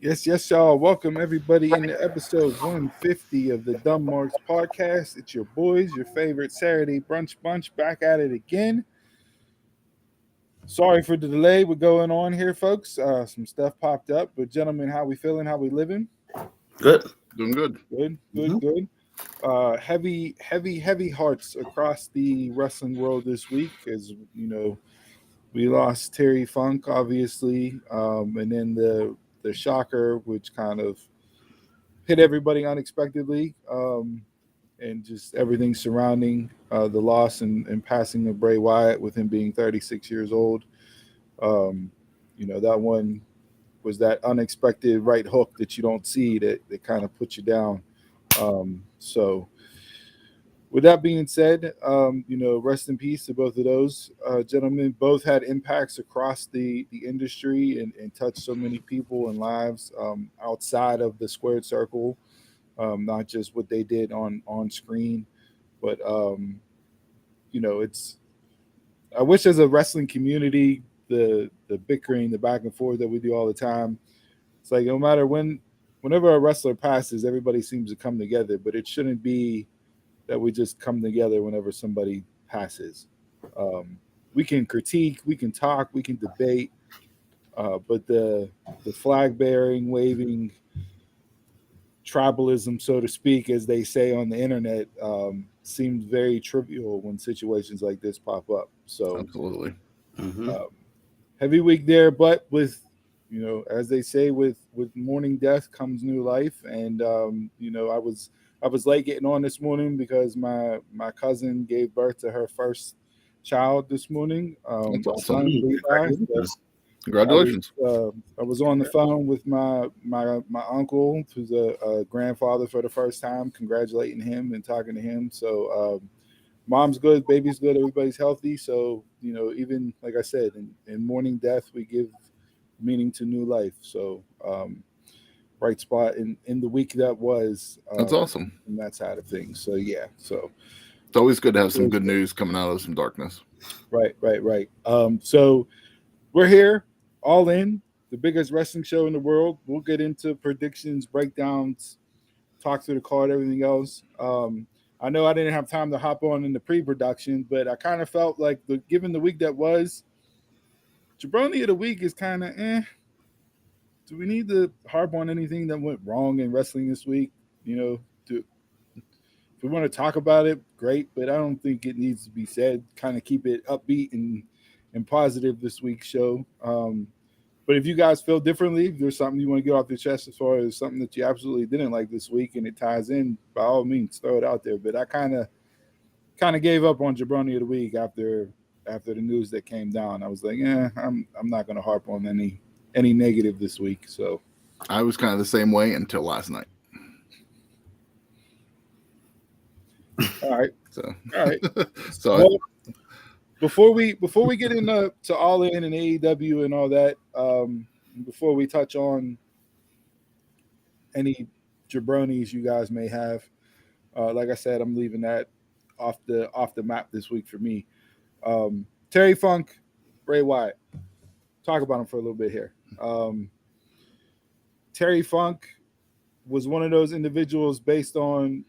Yes, y'all. Welcome everybody into episode 150 of the Dumb Marks podcast. It's your boys, your favorite Saturday brunch bunch, back at it again. Sorry for the delay. We're going on here, folks. Some stuff popped up, but gentlemen, how we feeling? How we living? Good. Doing good. Good. Heavy hearts across the wrestling world this week, as you know, we lost Terry Funk, obviously, and then the shocker, which kind of hit everybody unexpectedly, and just everything surrounding the loss and passing of Bray Wyatt, with him being 36 years old. That one was that unexpected right hook that you don't see that kind of puts you down. So with that being said, rest in peace to both of those gentlemen. Both had impacts across the industry and touched so many people and lives outside of the squared circle, not just what they did on screen, but it's. I wish as a wrestling community, the bickering, the back and forth that we do all the time, it's like no matter whenever a wrestler passes, everybody seems to come together, but it shouldn't be that we just come together whenever somebody passes. We can critique, we can talk, we can debate, but the flag bearing, waving, tribalism, so to speak, as they say on the internet, seems very trivial when situations like this pop up. So absolutely, heavy week there, but with as they say, with mourning death comes new life, and I was late getting on this morning because my cousin gave birth to her first child this morning. That's awesome. Son, Levi. Congratulations. I was on the phone with my uncle, who's a grandfather for the first time, congratulating him and talking to him. So mom's good, baby's good, everybody's healthy. So, even like I said, in mourning death, we give meaning to new life. So bright spot in the week that was. That's awesome. And that side of things. So yeah. So it's always good to have some good news coming out of some darkness. Right. So we're here, All In, the biggest wrestling show in the world. We'll get into predictions, breakdowns, talk through the card, everything else. I know I didn't have time to hop on in the pre-production, but I kind of felt like, given the week that was, Jabroni of the Week is kind of Do we need to harp on anything that went wrong in wrestling this week? If we want to talk about it, great, but I don't think it needs to be said. Kind of keep it upbeat and positive this week's show. But if you guys feel differently, if there's something you want to get off your chest as far as something that you absolutely didn't like this week and it ties in, by all means, throw it out there. But I kind of gave up on Jabroni of the Week after the news that came down. I was like, I'm not going to harp on any negative this week. So I was kind of the same way until last night. All right. So well, before we get into All In and AEW and all that, before we touch on any jabronis you guys may have, like I said, I'm leaving that off the map this week for me. Terry Funk, Bray Wyatt. Talk about him for a little bit here. Terry Funk was one of those individuals based on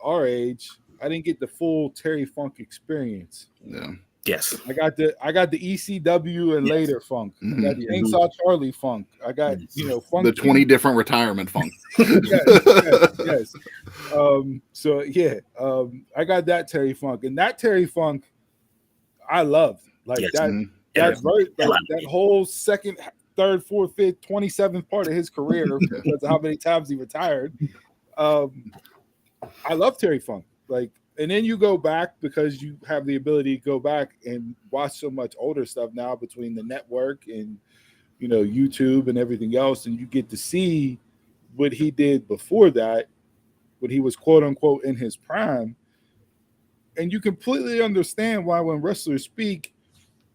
our age. I didn't get the full Terry Funk experience. Yeah. Yes. I got the ECW and later Funk. I got the Chainsaw Charlie Funk. I got Funk. The 20 different retirement Funk. yes. I got that Terry Funk, and that Terry Funk I loved. That whole second, third, fourth, fifth, 27th part of his career because of how many times he retired. I love Terry Funk. And then you go back because you have the ability to go back and watch so much older stuff now between the network and YouTube and everything else, and you get to see what he did before that, when he was quote unquote in his prime, and you completely understand why when wrestlers speak,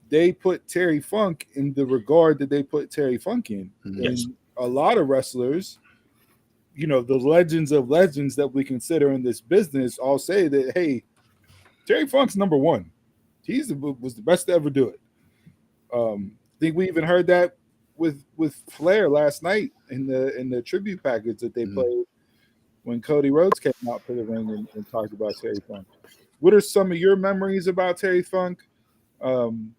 they put Terry Funk in the regard that they put Terry Funk in. Yes. And a lot of wrestlers, the legends of legends that we consider in this business, all say that, hey, Terry Funk's number one. Was the best to ever do it. I think we even heard that with Flair last night in the tribute package that they played when Cody Rhodes came out to the ring and talked about Terry Funk. What are some of your memories about Terry Funk? And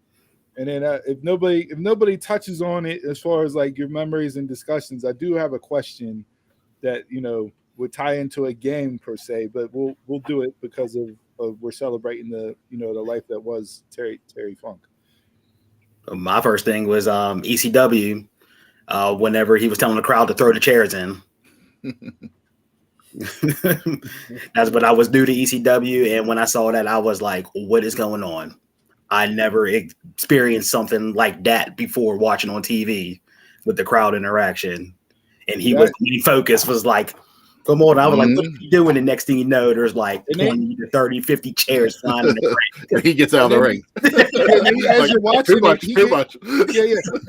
then if nobody touches on it as far as like your memories and discussions, I do have a question that would tie into a game per se, but we'll do it because of we're celebrating the the life that was Terry Funk. My first thing was ECW. Whenever he was telling the crowd to throw the chairs in. That's when I was new to ECW, and when I saw that, I was like, what is going on? I never experienced something like that before watching on TV with the crowd interaction. And he was the main focus was like, come on. I was like, what are you doing? The next thing you know, there's like 20 to 30, 50 chairs flying in the ring. He gets out of the ring. As you're watching too much.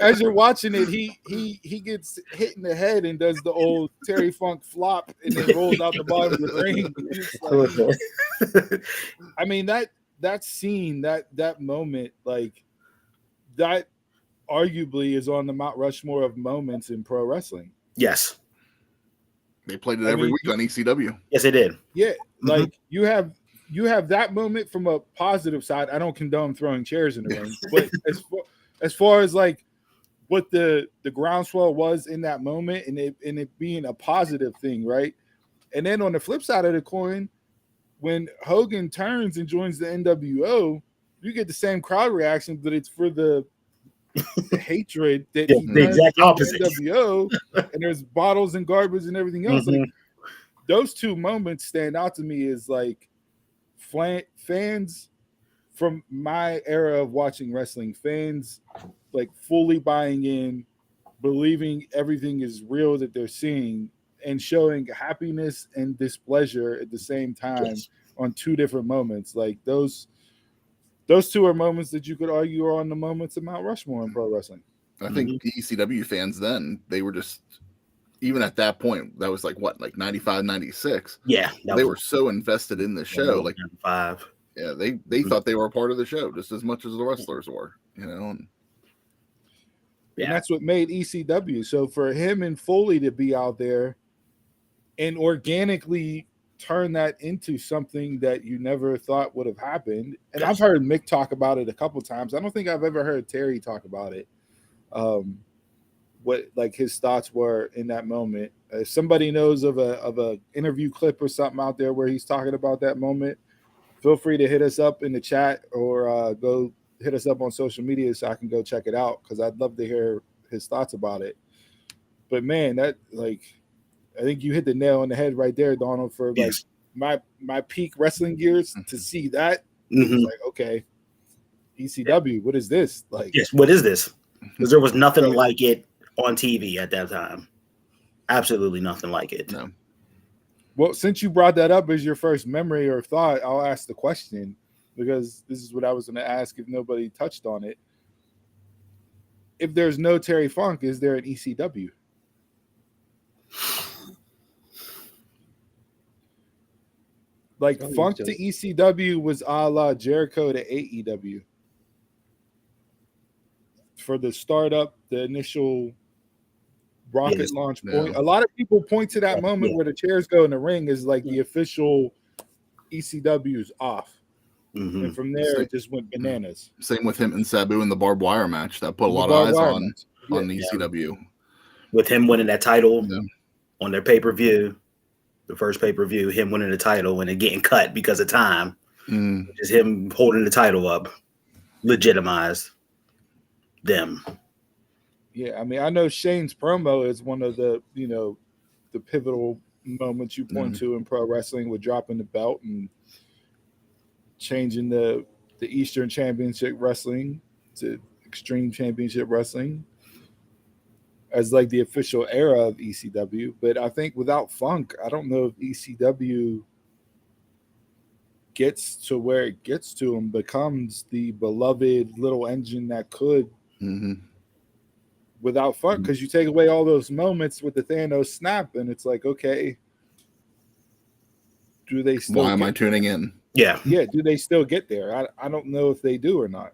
As you're watching it, he gets hit in the head and does the old Terry Funk flop and then rolls out the bottom of the ring. Like, I mean, that scene, that moment, like that arguably is on the Mount Rushmore of moments in pro wrestling. Yes. They played it every week on ECW. Yes, they did. Yeah. Like you have that moment from a positive side. I don't condone throwing chairs in the ring, but as far as like what the groundswell was in that moment and it being a positive thing, right? And then on the flip side of the coin, when Hogan turns and joins the NWO, you get the same crowd reaction, but it's for the hatred that he the exact opposite. NWO, and there's bottles and garbage and everything else. Like those two moments stand out to me as like fans from my era of watching wrestling, fans like fully buying in, believing everything is real that they're seeing, and showing happiness and displeasure at the same time on two different moments. Like those two are moments that you could argue are on the moments of Mount Rushmore in pro wrestling. I think ECW fans then, they were just, even at that point, that was like what, like 95, 96. Yeah. They were so invested in the show. Like 95. Yeah, they thought they were a part of the show just as much as the wrestlers were, And that's what made ECW. So for him and Foley to be out there and organically turn that into something that you never thought would have happened. And I've heard Mick talk about it a couple times. I don't think I've ever heard Terry talk about it. What like his thoughts were in that moment. If somebody knows of a interview clip or something out there where he's talking about that moment, feel free to hit us up in the chat or go hit us up on social media so I can go check it out, because I'd love to hear his thoughts about it. But man, that like, I think you hit the nail on the head right there, Donald, for like my peak wrestling gears to see that. Like, okay, ECW, what is this? Like, yes, what is this? Because there was nothing like it on TV at that time. Absolutely nothing like it. No. Well, since you brought that up as your first memory or thought, I'll ask the question, because this is what I was going to ask if nobody touched on it. If there's no Terry Funk, is there an ECW? Like Funk to ECW was a la Jericho to AEW. For the startup, the initial rocket launch point. A lot of people point to that moment where the chairs go in the ring as like the official ECW's off. And from there, it just went bananas. Same with him and Sabu in the barbed wire match. That put a lot of eyes on ECW. With him winning that title on their pay-per-view, the first pay-per-view, him winning the title and it getting cut because of time. Just him holding the title up legitimized them. Yeah, I mean, I know Shane's promo is one of the, the pivotal moments you point to in pro wrestling, with dropping the belt and changing the Eastern Championship Wrestling to Extreme Championship Wrestling as like the official era of ECW. But I think without Funk, I don't know if ECW gets to where it gets to and becomes the beloved little engine that could without Funk, because you take away all those moments with the Thanos snap and it's like, okay, do they still why am I tuning in? Yeah, do they still get there? I don't know if they do or not.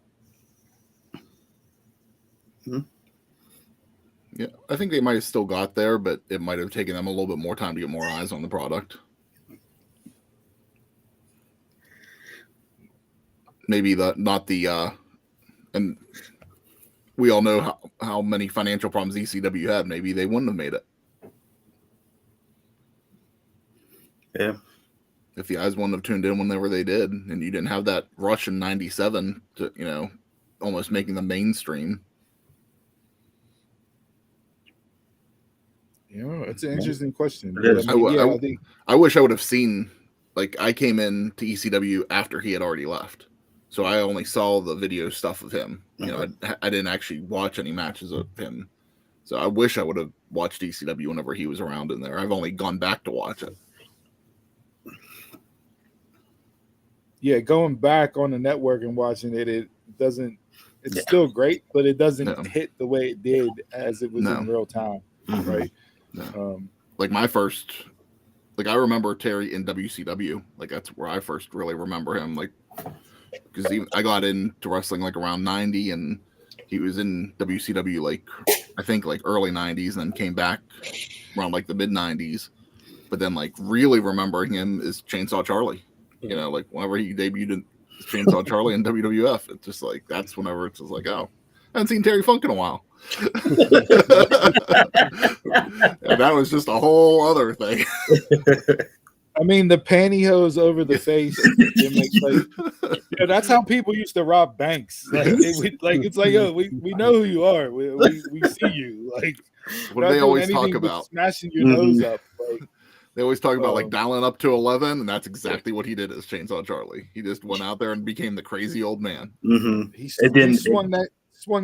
Yeah, I think they might have still got there, but it might have taken them a little bit more time to get more eyes on the product. Maybe not the and we all know how many financial problems ECW had. Maybe they wouldn't have made it. Yeah. If the eyes wouldn't have tuned in whenever they did, and you didn't have that rush in '97 to, almost making the mainstream. It's an interesting question. I wish I would have seen, like, I came in to ECW after he had already left. So I only saw the video stuff of him. I didn't actually watch any matches of him. So I wish I would have watched ECW whenever he was around in there. I've only gone back to watch it. Yeah, going back on the network and watching it doesn't. It's still great, but it doesn't hit the way it did as it was in real time, right? No. Like my first, like I remember Terry in WCW. Like that's where I first really remember him. Like because I got into wrestling like around '90, and he was in WCW like I think like early '90s, and then came back around like the mid '90s. But then like really remembering him is Chainsaw Charlie. Like whenever he debuted in Chainsaw Charlie in WWF, it's just like that's whenever it's just like, oh, I haven't seen Terry Funk in a while. And that was just a whole other thing. I mean, the pantyhose over the face. That's how people used to rob banks. It's like, yo, we know who you are. We see you. Like, what do they always talk about? Smashing your nose up. Like, they always talk about like dialing up to 11, and that's exactly what he did as Chainsaw Charlie. He just went out there and became the crazy old man. Mm-hmm. He swung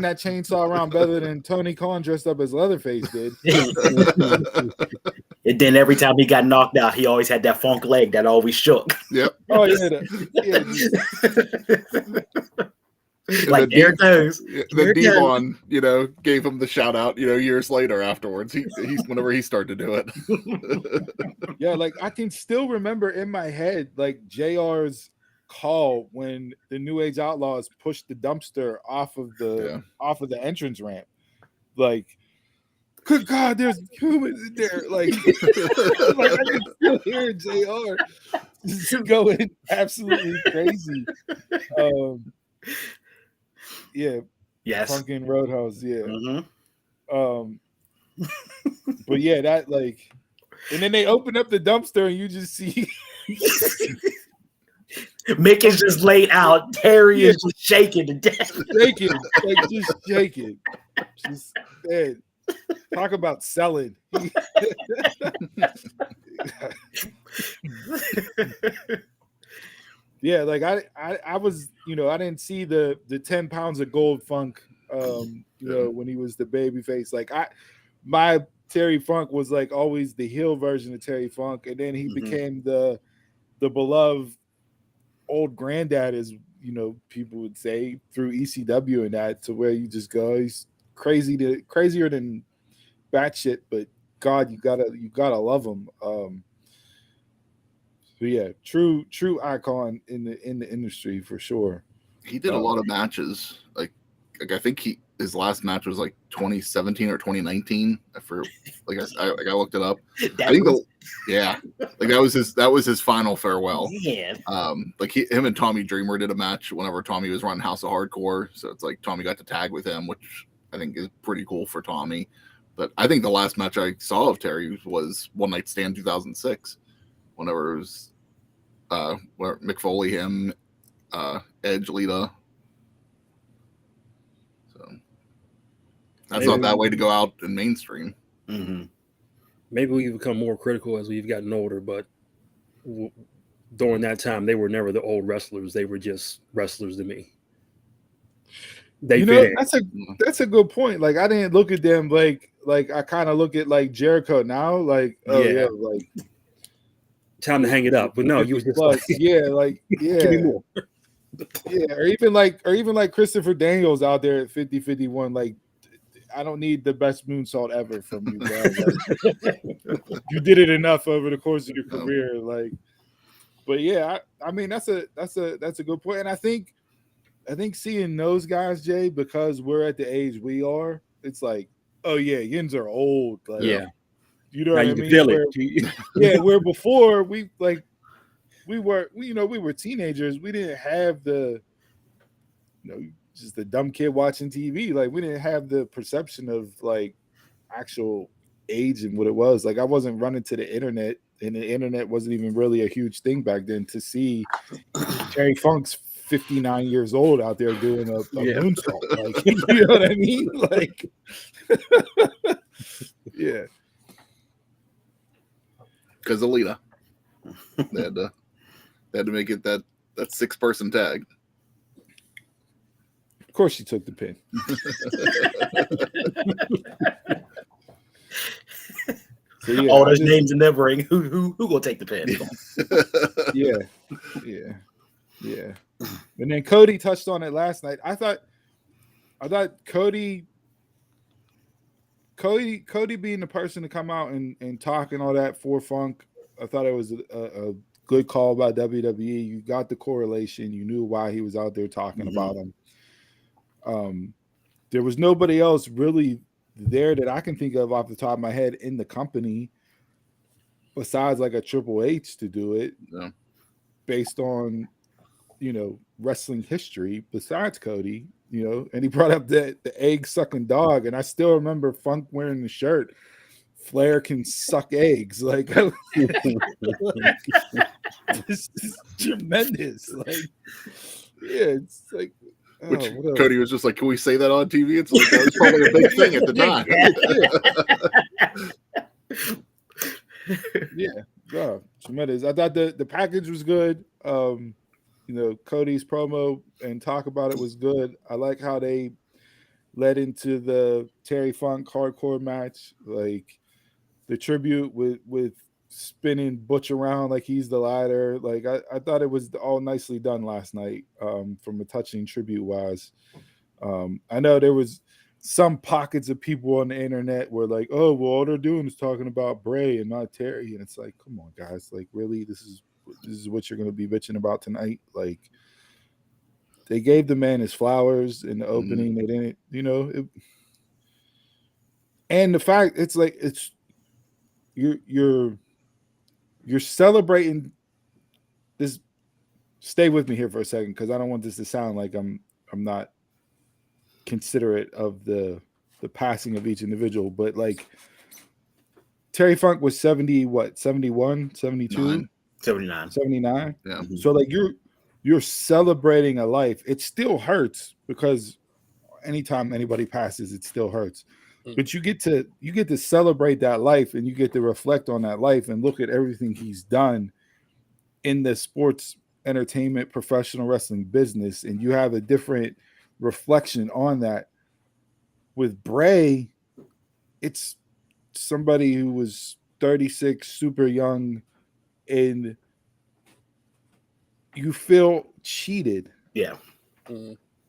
that chainsaw around better than Tony Khan dressed up as Leatherface did. And then every time he got knocked out, he always had that funk leg that always shook. Yep. Oh yeah. Like there it goes. The Devon, gave him the shout out, years later afterwards. He's whenever he started to do it. Yeah, like I can still remember in my head like JR's call when the New Age Outlaws pushed the dumpster off of the entrance ramp. Like, good God, there's humans in there. Like, like I can still hear JR just going absolutely crazy. Yeah. Yes. Funkin' Roadhouse. Yeah. Mm-hmm. But yeah, that like, and then they open up the dumpster and you just see Mick is just laid out. Terry is just shaking to death. Shaking. Just dead. Talk about selling. Yeah, like I was, I didn't see the 10 pounds of gold Funk, when he was the baby face. Like my Terry Funk was like always the heel version of Terry Funk, and then he became the beloved old granddad, as people would say, through ECW and that, to where you just go, he's crazier than batshit, but God, you gotta love him. So yeah, true icon in the industry for sure. He did a lot of matches. Like I think his last match was like 2017 or 2019. I looked it up. Like that was his final farewell. Yeah. Like him and Tommy Dreamer did a match whenever Tommy was running House of Hardcore. So it's like Tommy got to tag with him, which I think is pretty cool for Tommy. But I think the last match I saw of Terry was One Night Stand 2006. Whenever it was where Mick Foley, him, Edge, Lita. So that's not that way to go out in mainstream. Mm-hmm. Maybe we've become more critical as we've gotten older, but during that time, they were never the old wrestlers. They were just wrestlers to me. That's a good point. Like I didn't look at them like I kind of look at like Jericho now. Like like time to hang it up. But no, you were just like, give me more. Yeah, or even like Christopher Daniels out there at 50-51. Like, I don't need the best moonsault ever from you, bro. Like, you did it enough over the course of your career. Like, but yeah, I mean that's a good point. And I think seeing those guys, Jay, because we're at the age we are, it's like oh yeah, yins are old. Like, Yeah. you know Now what I you can mean? feel Where, it. yeah, where before we were teenagers. We didn't have the, just the dumb kid watching TV. Like, we didn't have the perception of like actual age and what it was. Like, I wasn't running to the internet, and the internet wasn't even really a huge thing back then. To see Terry Funk's 59 years old out there doing a Yeah. moonsault, like, you know what I mean? Like, yeah, Because Alita, they had to make it that 6-person tag. of course she took the pin. So yeah, All those names in that ring. Who gonna take the pin? yeah. And then Cody touched on it last night. I thought Cody being the person to come out and talk and all that for Funk, I thought it was a good call by WWE. You got the correlation. You knew why he was out there talking about him. There was nobody else really there that I can think of off the top of my head in the company besides like a Triple H to do it, based on, wrestling history besides Cody, and he brought up the egg sucking dog, and I still remember Funk wearing the shirt, Flair can suck eggs. Like, this is tremendous. Like, yeah, it's like, which Cody was just like, can we say that on TV? It's like, that was probably a big thing at the time. Yeah, tremendous. I thought the package was good. Cody's promo and talk about it was good. I like how they led into the Terry Funk hardcore match, like the tribute with spinning Butch around like he's the ladder. Like, I thought it was all nicely done last night, from a touching tribute wise. I know there was some pockets of people on the internet were like, oh, well, all they're doing is talking about Bray and not Terry. And it's like, come on, guys. Like, really, this is what you're going to be bitching about tonight? Like, they gave the man his flowers in the opening. They didn't, and the fact it's like, it's you're celebrating this. Stay with me here for a second, because I don't want this to sound like I'm not considerate of the passing of each individual, but like Terry Funk was 71, 72, 79. Yeah. So like you're celebrating a life. It still hurts, because anytime anybody passes, it still hurts. But you get to celebrate that life, and you get to reflect on that life and look at everything he's done in the sports entertainment professional wrestling business, and you have a different reflection on that. With Bray, it's somebody who was 36, super young, and you feel cheated. Yeah.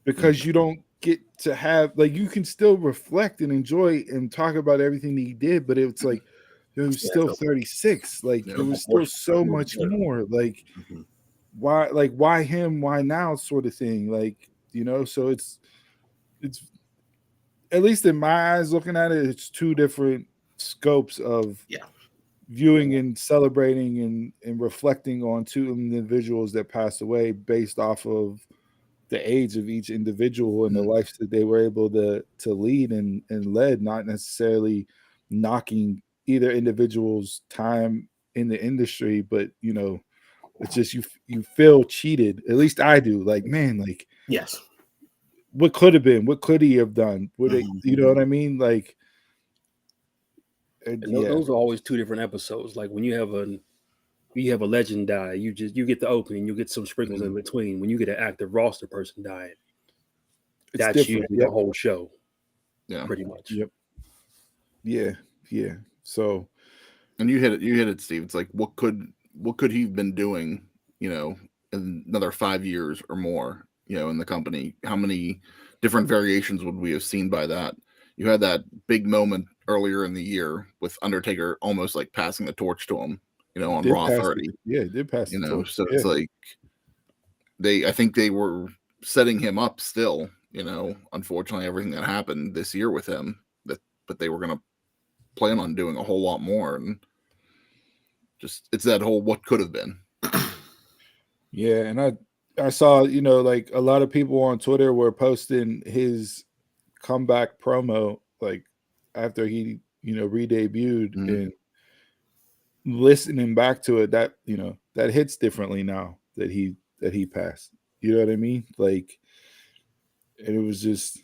Because you don't get to have, like, you can still reflect and enjoy and talk about everything that he did, but it's like, he was still 36. Like, there was still so much more. Like, why him? Why now? Sort of thing. Like, so it's at least in my eyes, looking at it, it's two different scopes of viewing and celebrating and reflecting on two individuals that passed away based off of the age of each individual and the life that they were able to lead and led, not necessarily knocking either individual's time in the industry, but it's just you feel cheated. At least I do. Like, man, like, yes, what could have been? What could he have done? Would it? You know what I mean? Like, those are always two different episodes. Like, when you have a legend die, you get the opening, you get some sprinkles in between. When you get an active roster person dying, that's different. usually the whole show. Yeah, pretty much. Yep. Yeah. So, and you hit it, Steve. It's like, what could he have been doing, in another 5 years or more, in the company? How many different variations would we have seen by that? You had that big moment earlier in the year with Undertaker almost like passing the torch to him, on Raw 30. Did pass the torch. So it's like I think they were setting him up still, unfortunately, everything that happened this year with him, that but they were going to plan on doing a whole lot more, and just it's that whole what could have been. Yeah, and I saw, you know, like a lot of people on Twitter were posting his comeback promo like after he, you know, re-debuted, and listening back to it, that, you know, that hits differently now that he passed. You know what I mean? Like, and it was just,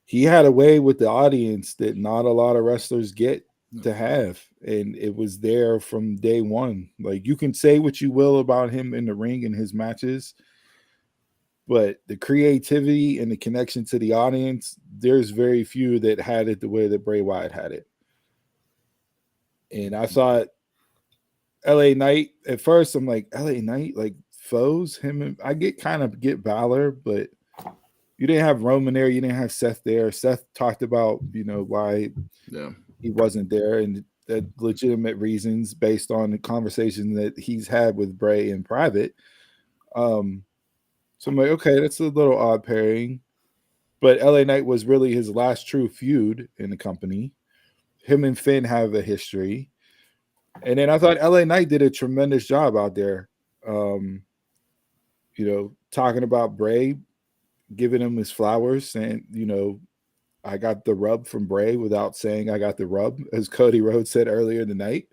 he had a way with the audience that not a lot of wrestlers get to have, and it was there from day one. Like, you can say what you will about him in the ring and his matches, but the creativity and the connection to the audience, there's very few that had it the way that Bray Wyatt had it. And I thought LA Knight at first, I'm like, LA Knight, like foes, him and I get Balor, but you didn't have Roman there, you didn't have Seth there. Seth talked about, you know, why he wasn't there, and that legitimate reasons based on the conversation that he's had with Bray in private. So I'm like, okay, that's a little odd pairing. But LA Knight was really his last true feud in the company. Him and Finn have a history. And then I thought LA Knight did a tremendous job out there. You know, talking about Bray, giving him his flowers, saying, you know, I got the rub from Bray without saying I got the rub, as Cody Rhodes said earlier in the night.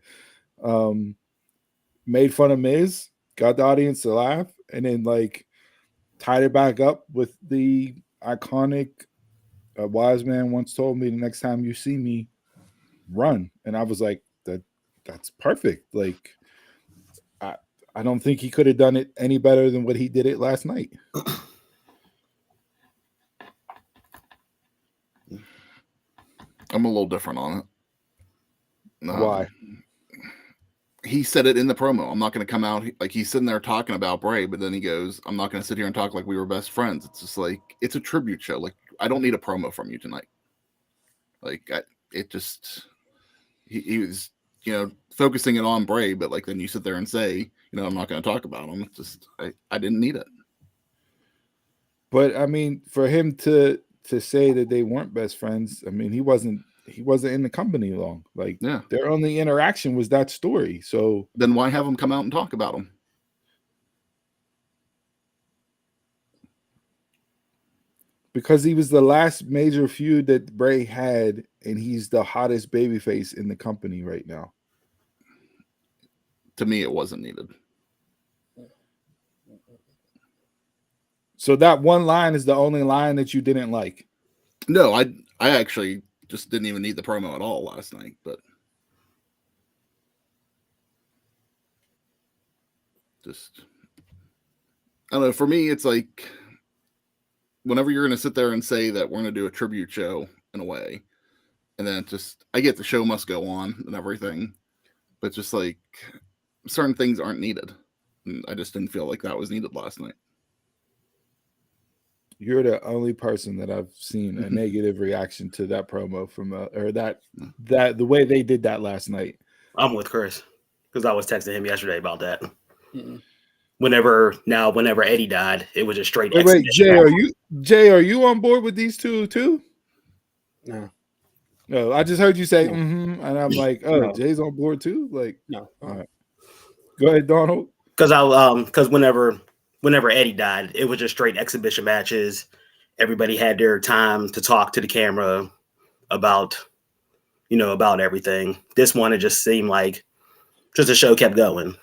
Made fun of Miz, got the audience to laugh, and then like tied it back up with the iconic wise man once told me, the next time you see me, run. And I was like, that's perfect. Like, I don't think he could have done it any better than what he did it last night. I'm a little different on it. Why? He said it in the promo. I'm not going to come out like he's sitting there talking about Bray, but then he goes, I'm not going to sit here and talk like we were best friends. It's just like, it's a tribute show. Like, I don't need a promo from you tonight. Like, he was, you know, focusing it on Bray, but like then you sit there and say, you know, I'm not going to talk about him. It's just, I didn't need it. But I mean, for him to say that they weren't best friends, I mean, he wasn't in the company long. Like, their only interaction was that story. So then why have him come out and talk about him? Because he was the last major feud that Bray had, and he's the hottest babyface in the company right now. To me, it wasn't needed. So that one line is the only line that you didn't like? No, I actually just didn't even need the promo at all last night, but just, I don't know. For me, it's like, whenever you're going to sit there and say that we're going to do a tribute show in a way, and then I get the show must go on and everything, but just like certain things aren't needed. And I just didn't feel like that was needed last night. You're the only person that I've seen a negative reaction to that promo from or that the way they did that last night. I'm with Chris because I was texting him yesterday about that. Whenever Eddie died, it was just straight. Wait, Jay, are you on board with these two too? No, I just heard you say and I'm like, oh, Jay's on board too. Like, no. All right. Go ahead, Donald. Because whenever Eddie died, it was just straight exhibition matches. Everybody had their time to talk to the camera about everything. This one, it just seemed like just the show kept going.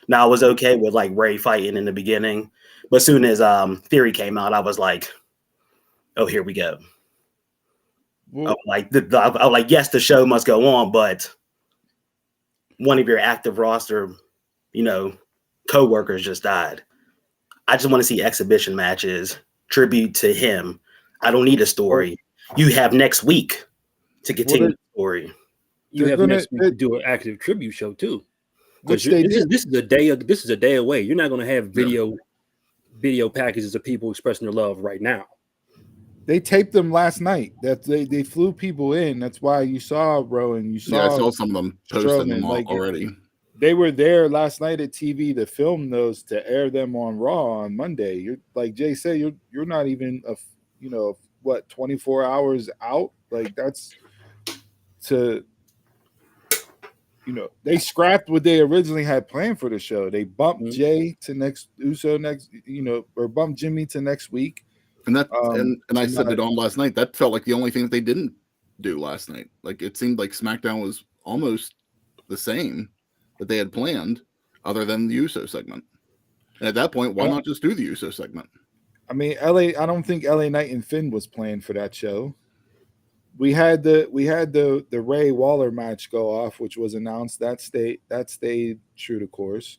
Now, I was okay with like Ray fighting in the beginning, but as soon as Theory came out, I was like, oh, here we go. Well, I was like, yes, the show must go on, but one of your active roster, co-workers just died. I just want to see exhibition matches, tribute to him. I don't need a story. You have next week to continue the story. You have next week to do an active tribute show too. Which this is a day away. You're not going to have video packages of people expressing their love right now. They taped them last night. That they flew people in. That's why you saw Rowan. I saw some of them posting them already. They were there last night at TV to film those to air them on Raw on Monday. You're like Jay said, you're not even 24 hours out. Like to, they scrapped what they originally had planned for the show. They bumped Jay to Uso next, or bumped Jimmy to next week. And that, and I said it on last night. That felt like the only thing that they didn't do last night. Like it seemed like SmackDown was almost the same that they had planned, other than the Uso segment. And at that point, why not just do the Uso segment? I mean, I don't think LA Knight and Finn was planned for that show. We had the Ray Waller match go off, which was announced. That stayed true to course.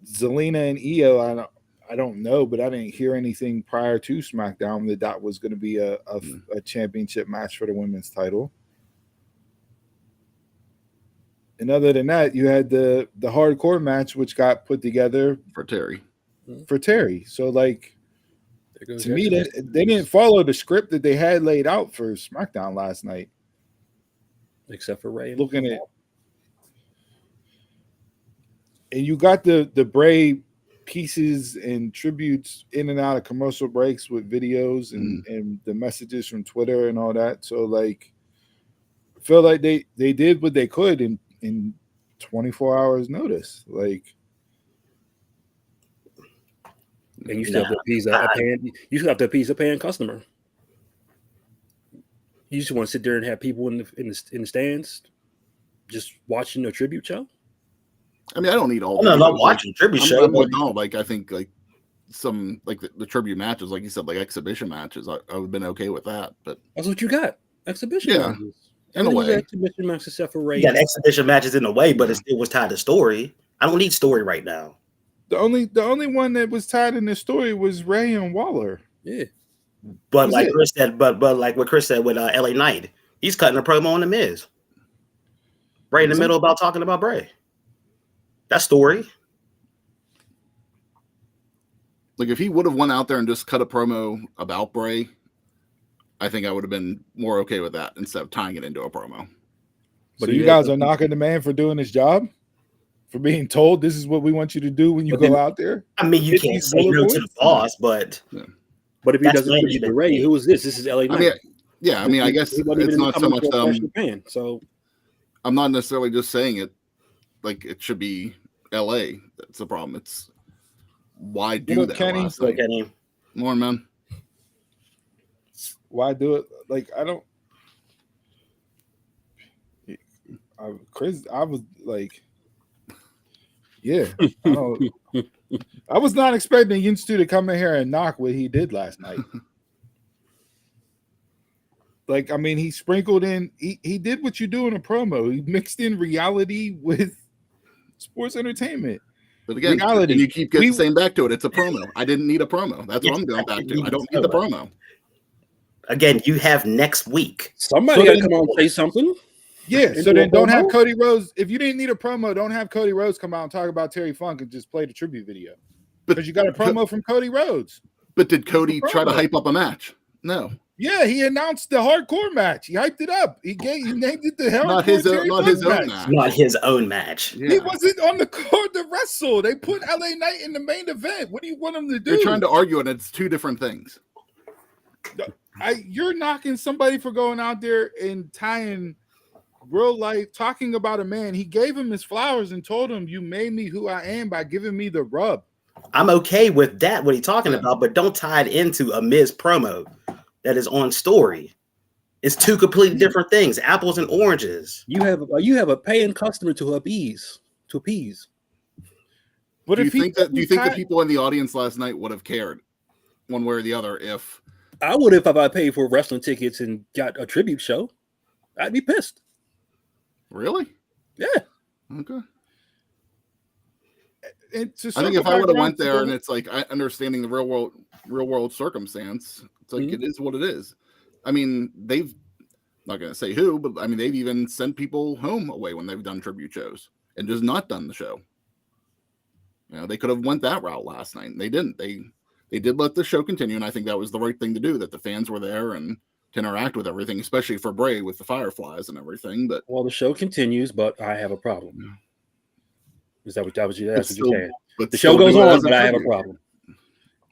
Zelina and Io, I don't know, but I didn't hear anything prior to SmackDown that was going to be a championship match for the women's title. And other than that, you had the hardcore match, which got put together for Terry. So, like, to me, they didn't follow the script that they had laid out for SmackDown last night. Except for Ray. Looking at, and you got the Bray pieces and tributes in and out of commercial breaks with videos and the messages from Twitter and all that. So, like, I feel like they did what they could in 24 hours notice. Like, and you still have to appease a paying customer. You just want to sit there and have people in the stands just watching a tribute show. I mean, I don't need all. I'm not watching tribute show. I think like some like the tribute matches, like you said, like exhibition matches. I would have been okay with that, but that's what you got. Exhibition matches. In a way, exhibition matches except for Ray. You got exhibition matches in a way, but it still was tied to story. I don't need story right now. The only one that was tied in the story was Ray and Waller. Yeah, but like Chris said, but like what Chris said with LA Knight, he's cutting a promo on the Miz, right in the middle about talking about Bray. That story. Like if he would have went out there and just cut a promo about Bray, I think I would have been more okay with that instead of tying it into a promo. But so you guys are knocking the man for doing his job? For being told this is what we want you to do when you go out there? I mean, you can't say no to the boss, but if he doesn't tribute to Ray, who is this? This is LA Knight. I mean, I guess it's not so much so I'm not necessarily just saying it like it should be LA. That's the problem. It's why do that? Kenny, Kenny. More man. Why do it? Like I don't. Chris, I was like, yeah. I was not expecting Yinstu to come in here and knock what he did last night. Like, I mean, he sprinkled in. He did what you do in a promo. He mixed in reality with sports entertainment. But again, reality. And you keep saying back to it. It's a promo. I didn't need a promo. That's what I'm going back to. I don't need the promo. Again, you have next week. Somebody got to come out and say something. Yeah, so then don't have Cody Rhodes. If you didn't need a promo, don't have Cody Rhodes come out and talk about Terry Funk and just play the tribute video. Because you got a promo from Cody Rhodes. But did Cody try to hype up a match? No. Yeah, he announced the hardcore match. He hyped it up. He named it the hardcore. Not his own match. Not his own match. Yeah. He wasn't on the card to wrestle. They put LA Knight in the main event. What do you want him to do? You're trying to argue it. It's two different things. You're knocking somebody for going out there and tying real life, talking about a man. He gave him his flowers and told him, "You made me who I am by giving me the rub." I'm okay with that, what he's talking about, but don't tie it into a Miz promo that is on story. It's two completely different things, apples and oranges. You have a paying customer to appease. But do you think the people in the audience last night would have cared one way or the other? If I would, if I paid for wrestling tickets and got a tribute show, I'd be pissed. Really? Yeah. Okay. I think if I would have went there and it's like understanding the real world circumstance, it's like it is what it is. I mean, they've not going to say who, but I mean they've even sent people home away when they've done tribute shows and just not done the show. You know, they could have went that route last night. And they didn't. They did let the show continue, and I think that was the right thing to do. That the fans were there and to interact with everything, especially for Bray with the Fireflies and everything. But the show continues, but I have a problem. Is that what you asked? But the show goes on, but I have a problem.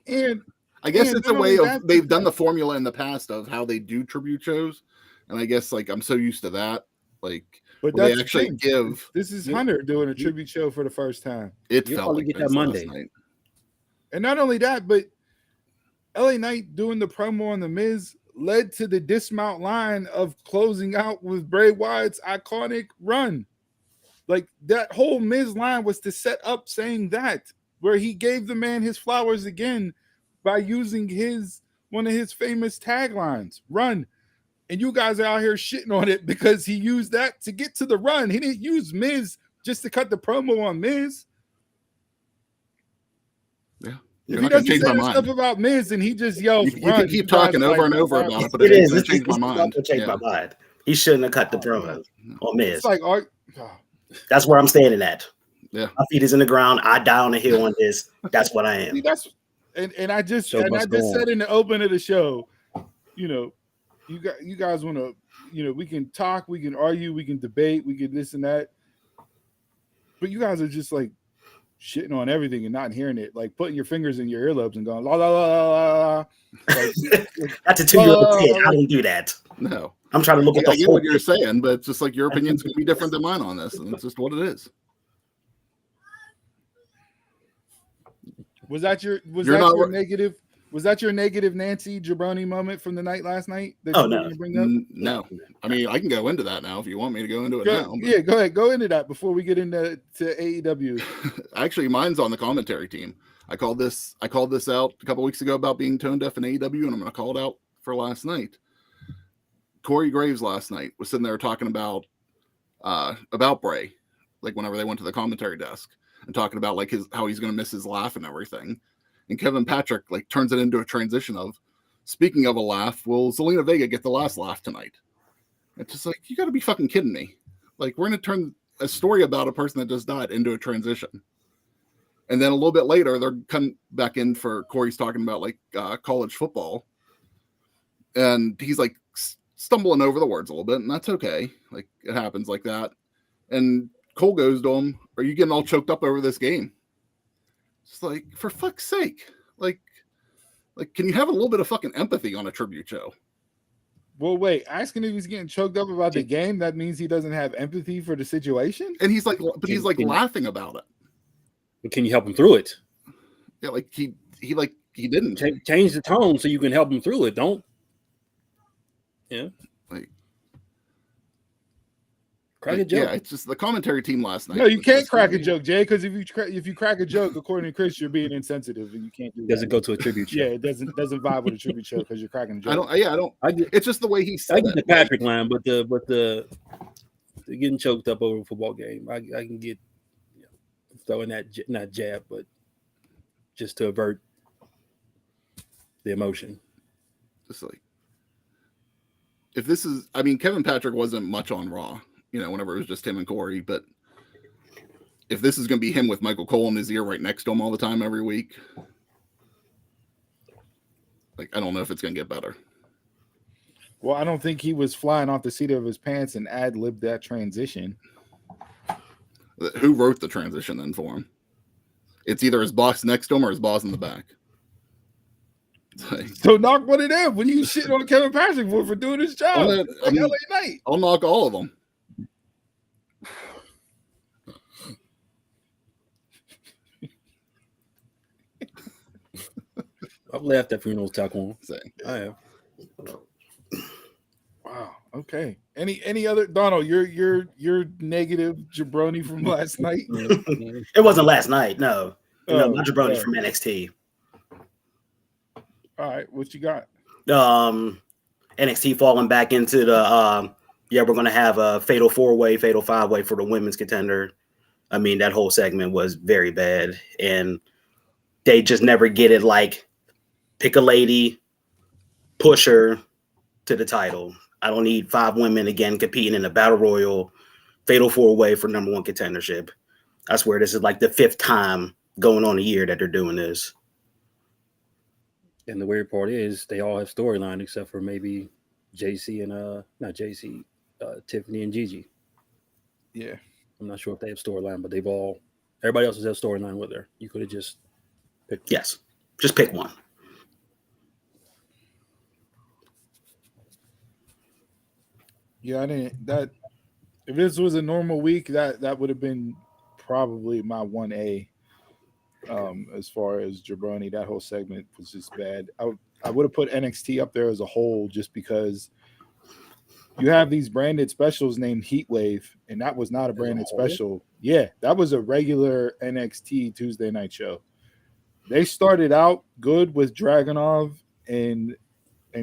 And I guess it's a way of they've done the formula in the past of how they do tribute shows. And I guess like I'm so used to that. Like But when that's they actually the thing. give This is You- Hunter doing a you- tribute show for the first time. it You'll felt probably like get that Vince Monday. last night. And not only that, but LA Knight doing the promo on The Miz led to the dismount line of closing out with Bray Wyatt's iconic run. Like that whole Miz line was to set up saying that, where he gave the man his flowers again by using one of his famous taglines, run. And you guys are out here shitting on it because he used that to get to the run. He didn't use Miz just to cut the promo on Miz. Yeah. If You're he not gonna doesn't change say my that mind. stuff about Miz and he just yells, You run, can keep you guys talking are over like, and over "Oh, about it, but It it is. ain't gonna change my It's not mind. gonna change Yeah. my mind. He shouldn't have cut the promo on Miz. It's like, That's where I'm standing at. Yeah. My feet is in the ground. I die on the hill on this. That's what I see, am. that's and I just Show must go said on. in the open of the show, you guys want to, we can talk, we can argue, we can debate, we can this and that, but you guys are just like shitting on everything and not hearing it, like putting your fingers in your earlobes and going la la la la la. Like, That's a 2-year-old kid. I don't do that. No. I'm trying to look at I the get whole what you're thing. saying, but it's just like your opinion's gonna be different than mine on this, and it's just what it is. was that your negative? Was that your negative Nancy Jabroni moment from the night last night? That Oh, you were no. gonna bring up? No. I mean, I can go into that now if you want me to go into it now. But Yeah, go ahead. Go into that before we get into AEW. actually, mine's on the commentary team. I called this out a couple weeks ago about being tone deaf in AEW, and I'm going to call it out for last night. Corey Graves last night was sitting there talking about Bray, like whenever they went to the commentary desk, and talking about like how he's going to miss his laugh and everything. And Kevin Patrick like turns it into a transition of, speaking of a laugh, will Zelina Vega get the last laugh tonight? It's just like, you got to be fucking kidding me. Like, we're going to turn a story about a person that just died into a transition. And then a little bit later, they're coming back in for Corey's talking about like college football. And he's like stumbling over the words a little bit, and that's okay. Like, it happens like that. And Cole goes to him, are you getting all choked up over this game? It's like, for fuck's sake. Like, can you have a little bit of fucking empathy on a tribute show? Well, wait, asking if he's getting choked up about the game, that means he doesn't have empathy for the situation? And he's like, but he's like laughing about it. But can you help him through it? Yeah, like he didn't. Change the tone so you can help him through it. Don't. Yeah. Like, Crack a joke. Yeah, it's just the commentary team last night. No, you was can't just crack a really- joke, Jay, because if you crack a joke, according to Chris, you're being insensitive and you can't do It that. doesn't go to a tribute show. Yeah, it doesn't vibe with a tribute show because you're cracking a joke. I don't. I get, It's just the way he I said get the it. Patrick line, but the getting choked up over a football game, I can get throwing that not jab, but just to avert the emotion. Just like, if this is, I mean, Kevin Patrick wasn't much on Raw, whenever it was just him and Corey, but if this is going to be him with Michael Cole in his ear right next to him all the time every week, like, I don't know if it's going to get better. Well, I don't think he was flying off the seat of his pants and ad-libbed that transition. Who wrote the transition then for him? It's either his boss next to him or his boss in the back. Like, So knock one of them when you shit on Kevin Patrick for doing his job. I mean, LA Knight. I'll knock all of them. I've laughed at funerals, Taquan. Say, I have. Wow. Okay. Any other Donald? Your negative jabroni from last night. It wasn't last night. No. Oh, My jabroni's oh. from NXT. All right. What you got? NXT falling back into the we're gonna have a fatal 4-way, fatal 5-way for the women's contender. I mean, that whole segment was very bad, and they just never get it. Like, pick a lady, push her to the title. I don't need 5 women again competing in a battle royal, fatal 4-way for number 1 contendership. I swear this is like the 5th time going on a year that they're doing this. And the weird part is they all have storyline except for maybe JC and not JC, Tiffany and Gigi. Yeah. I'm not sure if they have storyline, but everybody else has a storyline with her. You could have just picked. Yes, just pick one. Yeah, I didn't. That if this was a normal week, that would have been probably my 1A. As far as Jabroni, that whole segment was just bad. I would have put NXT up there as a whole just because you have these branded specials named Heat Wave, and that was not a branded special. Yeah, that was a regular NXT Tuesday night show. They started out good with Dragunov and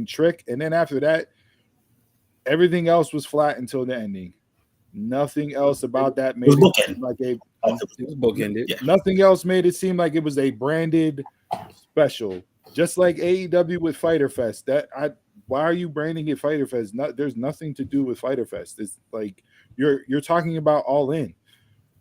Trick, and then after that, everything else was flat until the ending. Nothing else about that made it seem like it was bookended. Yeah. Nothing else made it seem like it was a branded special. Just like AEW with Fyter Fest. Why are you branding it Fyter Fest? There's nothing to do with Fyter Fest. It's like you're talking about All In.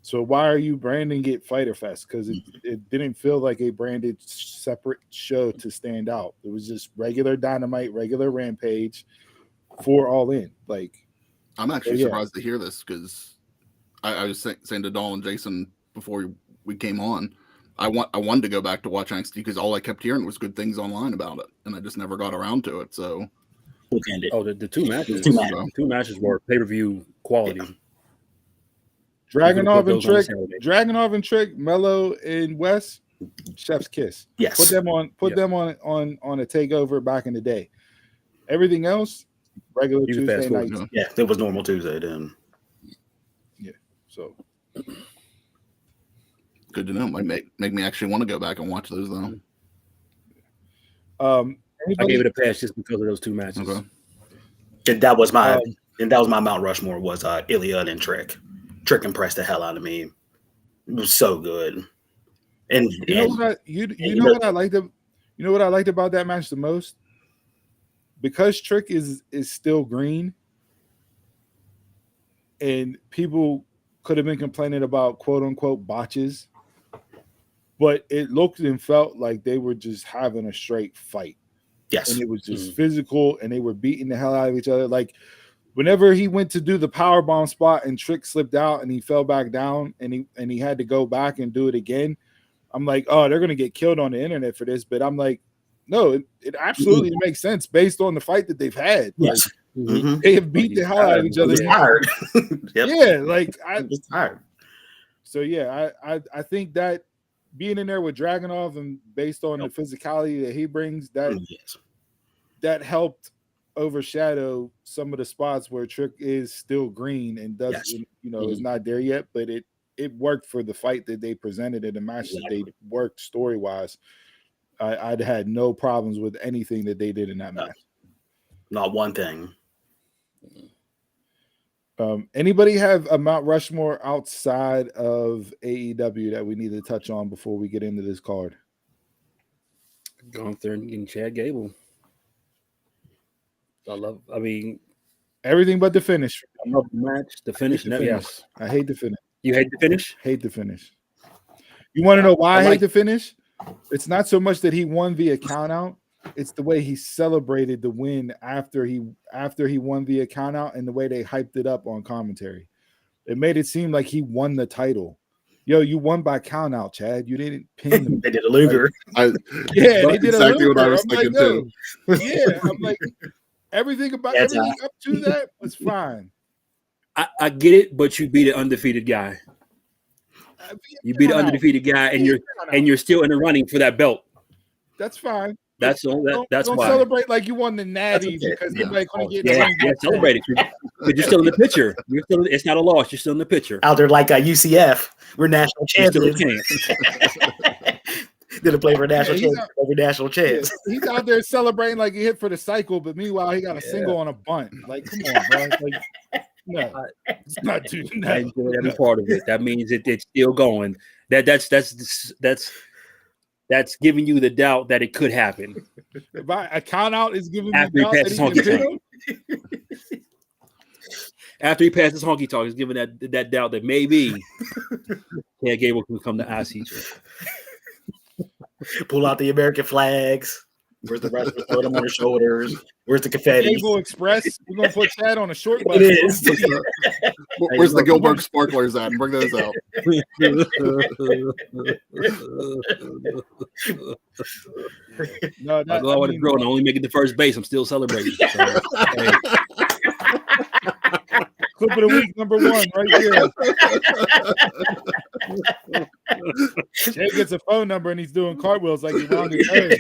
So why are you branding it Fyter Fest? Because it didn't feel like a branded separate show to stand out. It was just regular Dynamite, regular Rampage for All In. Like, I'm actually surprised to hear this because I was saying to Dahl and Jason before we came on, I wanted to go back to watch NXT because all I kept hearing was good things online about it, and I just never got around to it. So, the two matches, two matches were pay-per-view quality. Yeah. Dragunov and Trick, Mello and Wes, chef's kiss. Yes, put them on a takeover back in the day. Everything else, regular Tuesday night. Yeah, it was normal Tuesday then. Yeah, so good to know. Might make me actually want to go back and watch those though. I gave it a pass just because of those two matches. Okay. And that was my Mount Rushmore was Iliad and Trick. Trick impressed the hell out of me. It was so good. And you know what I liked about that match the most? Because Trick is still green, and people could have been complaining about quote unquote botches, but it looked and felt like they were just having a straight fight. Yes. And it was just physical, and they were beating the hell out of each other. Like whenever he went to do the power bomb spot and Trick slipped out and he fell back down and he had to go back and do it again, I'm like, oh, they're gonna get killed on the internet for this. But I'm like, no, it absolutely makes sense based on the fight that they've had. Yes. Like, they have beat the hell out of each other. Tired. Yep. Yeah, like I was tired. So yeah, I think that being in there with Dragunov and based on the physicality that he brings, that helped overshadow some of the spots where Trick is still green and doesn't, is not there yet, but it worked for the fight that they presented in the match that they worked story wise. I'd had no problems with anything that they did in that match. Not one thing. Anybody have a Mount Rushmore outside of AEW that we need to touch on before we get into this card? Going through and getting Chad Gable. Everything but the finish. I love the match. The finish. Yes. I hate the finish. You hate the finish? Hate the finish. You want to know why I hate the finish? It's not so much that he won via count out. It's the way he celebrated the win after he won via count out and the way they hyped it up on commentary. It made it seem like he won the title. Yo, you won by count out, Chad. You didn't pin him. They did a Luger. They did exactly a Luger. what I was thinking too. Yeah, I'm like, everything up to that was fine. I get it, but you beat an undefeated guy. You beat an undefeated guy, and you're still in the running for that belt. That's fine. That's why. Don't celebrate like you won the Natty because you're going to get celebrate it. But you're still in the picture. It's not a loss. You're still in the picture. Out there like a UCF. We're national champions. Didn't play for national champions. Over national champs. He's out there celebrating like he hit for the cycle, but meanwhile he got a single on a bunt. Like, come on, bro. Like, no, it's not doing that. Every part of it. That means it's still going. That's giving you the doubt that it could happen. If a count out is giving after me he passes honky talk. After he passes honky talk, he's giving that doubt that maybe Chad Gable can become the IC champ. Pull out the American flags. Where's the wrestlers? Throw them on their shoulders. Where's the confetti? Gable Express. We're gonna put Chad on a short bus. It is. Where's the Gilbert sparklers at? Bring those out. No, I go out with a girl and only make it to first base. I'm still celebrating. So, hey. Clip of the week, number 1, right here. Jay gets a phone number and he's doing cartwheels like he rounded third.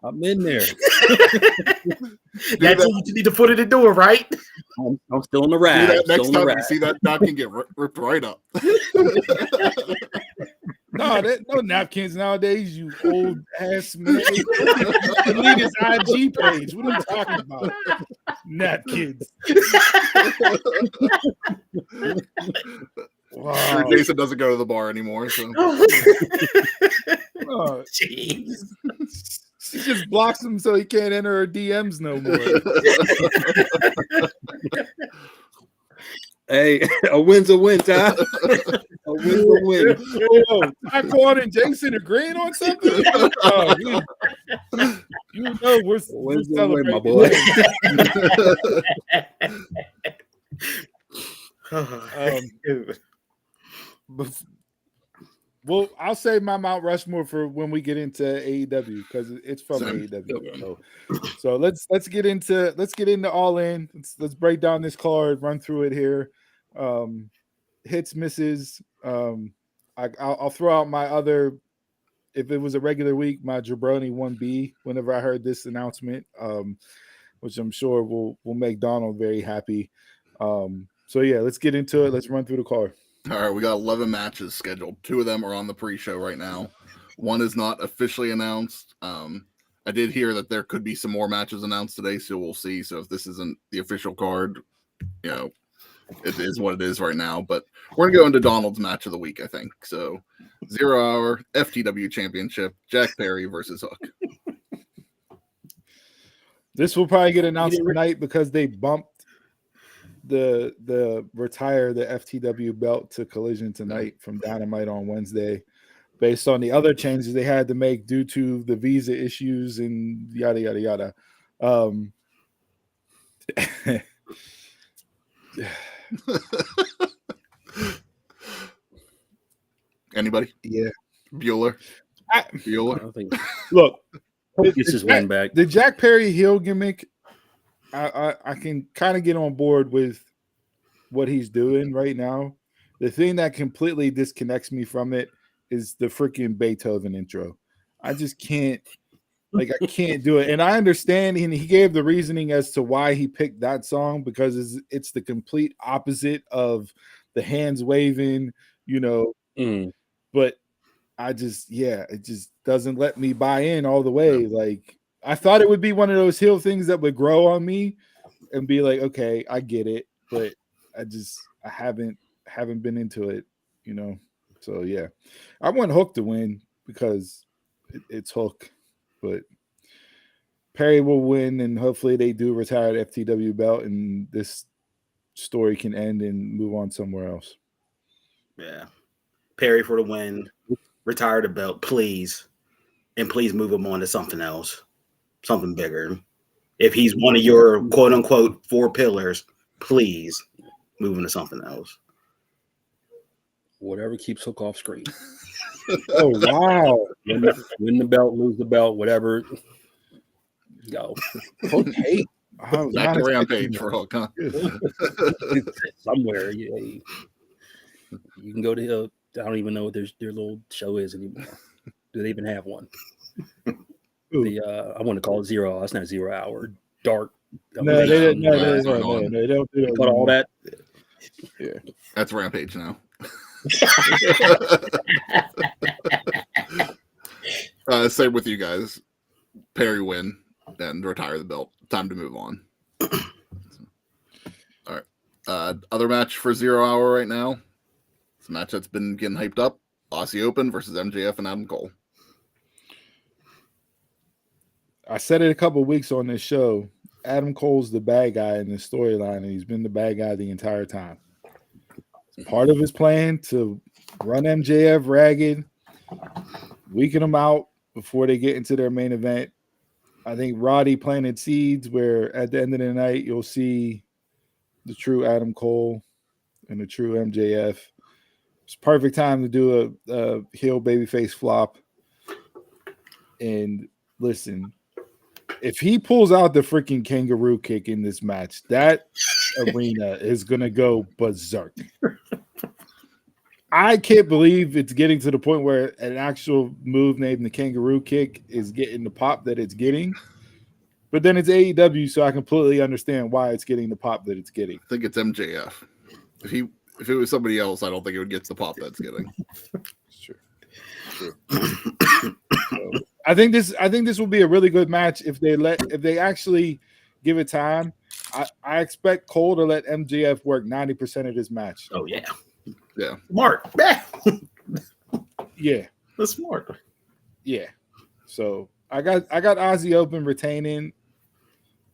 I'm in there. That's what you need to put in the door, right? I'm still in the Do ride. that next Still in the time ride. you see that napkin get ripped right up. No, no napkins nowadays, you old ass man. Delete his IG page. What are you talking about? Napkins. Wow. Jason doesn't go to the bar anymore. So Jeez. She just blocks him so he can't enter her DMs no more. Hey, a win's a win, Ty. A win's a win. Oh, Taquan and Jason agreeing on something? Oh, you know we're celebrating, my boy. Well, I'll save my Mount Rushmore for when we get into AEW because it's from Same. AEW. So let's get into All In. Let's break down this card, run through it here. Hits, misses. I'll throw out my other. If it was a regular week, my Jabroni 1B. Whenever I heard this announcement, which I'm sure will make Donald very happy. So yeah, let's get into it. Let's run through the card. all right, we got 11 matches scheduled. 2 of them are on the pre-show right now. 1 is not officially announced. I did hear that there could be some more matches announced today, so we'll see. So if this isn't the official card, you know, it is what it is right now. But we're gonna go into Donald's match of the week, I think. So 0 Hour FTW Championship, Jack Perry versus Hook. This will probably get announced tonight because they bumped the retire the FTW belt to Collision tonight from Dynamite on Wednesday, based on the other changes they had to make due to the visa issues and yada yada yada. Anybody? Yeah, Bueller. Bueller. I think look, this is one back. The Jack Perry heel gimmick. I can kind of get on board with what he's doing right now. The thing that completely disconnects me from it is the freaking Beethoven intro. I just can't, I can't do it. And I understand, and he gave the reasoning as to why he picked that song because it's the complete opposite of the hands waving, you know. But it just doesn't let me buy in all the way. Like, I thought it would be one of those heel things that would grow on me and be like, okay, I get it, but I haven't been into it, you know. So yeah, I want Hook to win because it's Hook, but Perry will win, and hopefully they do retire the FTW belt, and this story can end and move on somewhere else. Yeah, Perry for the win. Retire the belt, please, and please move him on to something else. Something bigger. If he's one of your quote unquote 4 pillars, please move him to something else. Whatever keeps Hook off screen. Oh wow! Win the belt, lose the belt, whatever. Go. Okay. Back to Rampage for Hook, huh? Somewhere. You can go to I don't even know what their little show is anymore. Do they even have one? I want to call it 0 Hour. That's not 0 Hour. Dark. No, they don't do that. Cut all that. Yeah, that's Rampage now. Same with you guys. Perry win and retire the belt. Time to move on. All right. Other match for 0 Hour right now. It's a match that's been getting hyped up. Aussie Open versus MJF and Adam Cole. I said it a couple of weeks on this show. Adam Cole's the bad guy in this storyline, and he's been the bad guy the entire time. It's part of his plan to run MJF ragged, weaken him out before they get into their main event. I think Roddy planted seeds where at the end of the night you'll see the true Adam Cole and the true MJF. It's perfect time to do a heel babyface flop. And listen, If he pulls out the freaking kangaroo kick in this match, that arena is gonna go berserk. I can't believe it's getting to the point where an actual move named the kangaroo kick is getting the pop that it's getting. But then it's AEW, so I completely understand why it's getting the pop that it's getting. I think it's MJF. If it was somebody else, I don't think it would get the pop that's getting. Sure. So, I think this will be a really good match if they actually give it time. I expect Cole to let MJF work 90% of this match. Oh yeah. Yeah. Smart. Yeah. That's smart. Yeah. So I got Ozzy Open retaining,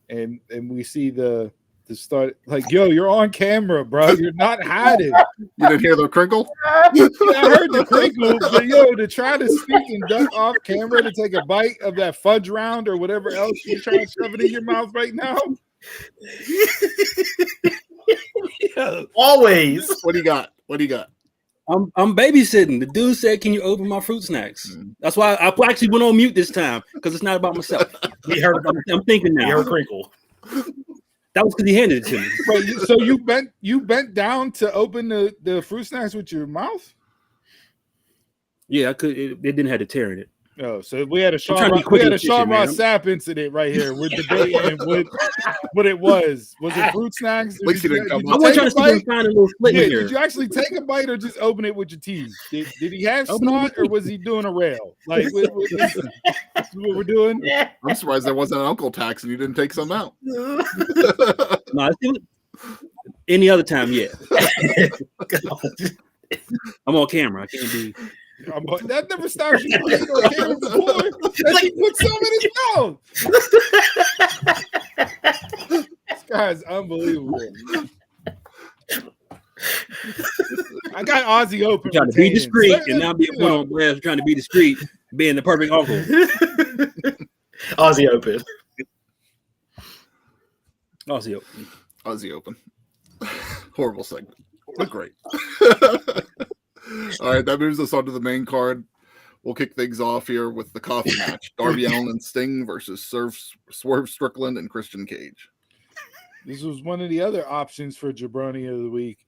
and we see the start, like, yo, you're on camera, bro. You're not hiding. You didn't hear the crinkle? Yeah, I heard the crinkle, but yo, to try to sneak and duck off camera to take a bite of that fudge round or whatever else you're trying to shove it in your mouth right now. Always. What do you got? I'm babysitting. The dude said, "Can you open my fruit snacks?" That's why I actually went on mute this time, because it's not about myself. I'm thinking now. Your crinkle. That was because he handed it to me. Wait, so you bent down to open the fruit snacks with your mouth? Yeah, I could. It didn't have the tear in it. Oh, so we had a Sean trying to be quick in the kitchen, man. Sapp incident right here. We're debating what it was. Was it fruit snacks? At least he didn't come I was trying to see if I can find a little split in here. Did you actually take a bite or just open it with your teeth? Did he have snot or was he doing a rail? Like, what we're doing? Yeah. I'm surprised there wasn't an uncle tax and you didn't take some out. No, any other time, yeah. I'm on camera. I can't be. That never stops you from being on camera before. That he put some in his mouth. This guy's unbelievable. I got Ozzy Open. Trying to be discreet and now being put on blast, trying to be discreet, being the perfect uncle. Ozzy Open. Aussie Open. Horrible segment. But great. All right, that moves us on to the main card. We'll kick things off here with the coffee match. Darby Allin and Sting versus Swerve Strickland and Christian Cage. This was one of the other options for Jabroni of the Week.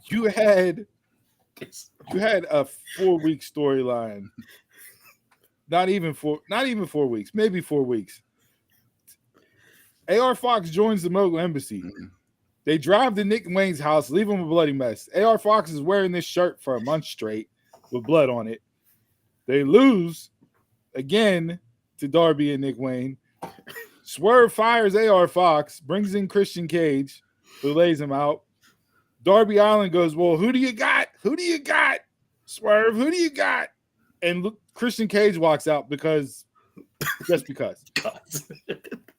You had a 4-week storyline. Not even 4 weeks, maybe 4 weeks. AR Fox joins the Mogul Embassy. Mm-hmm. They drive to Nick Wayne's house, leave him a bloody mess. AR Fox is wearing this shirt for a month straight with blood on it. They lose again to Darby and Nick Wayne. Swerve fires AR Fox, brings in Christian Cage, who lays him out. Darby Allin goes, well, who do you got? Who do you got? Swerve, who do you got? And Christian Cage walks out because.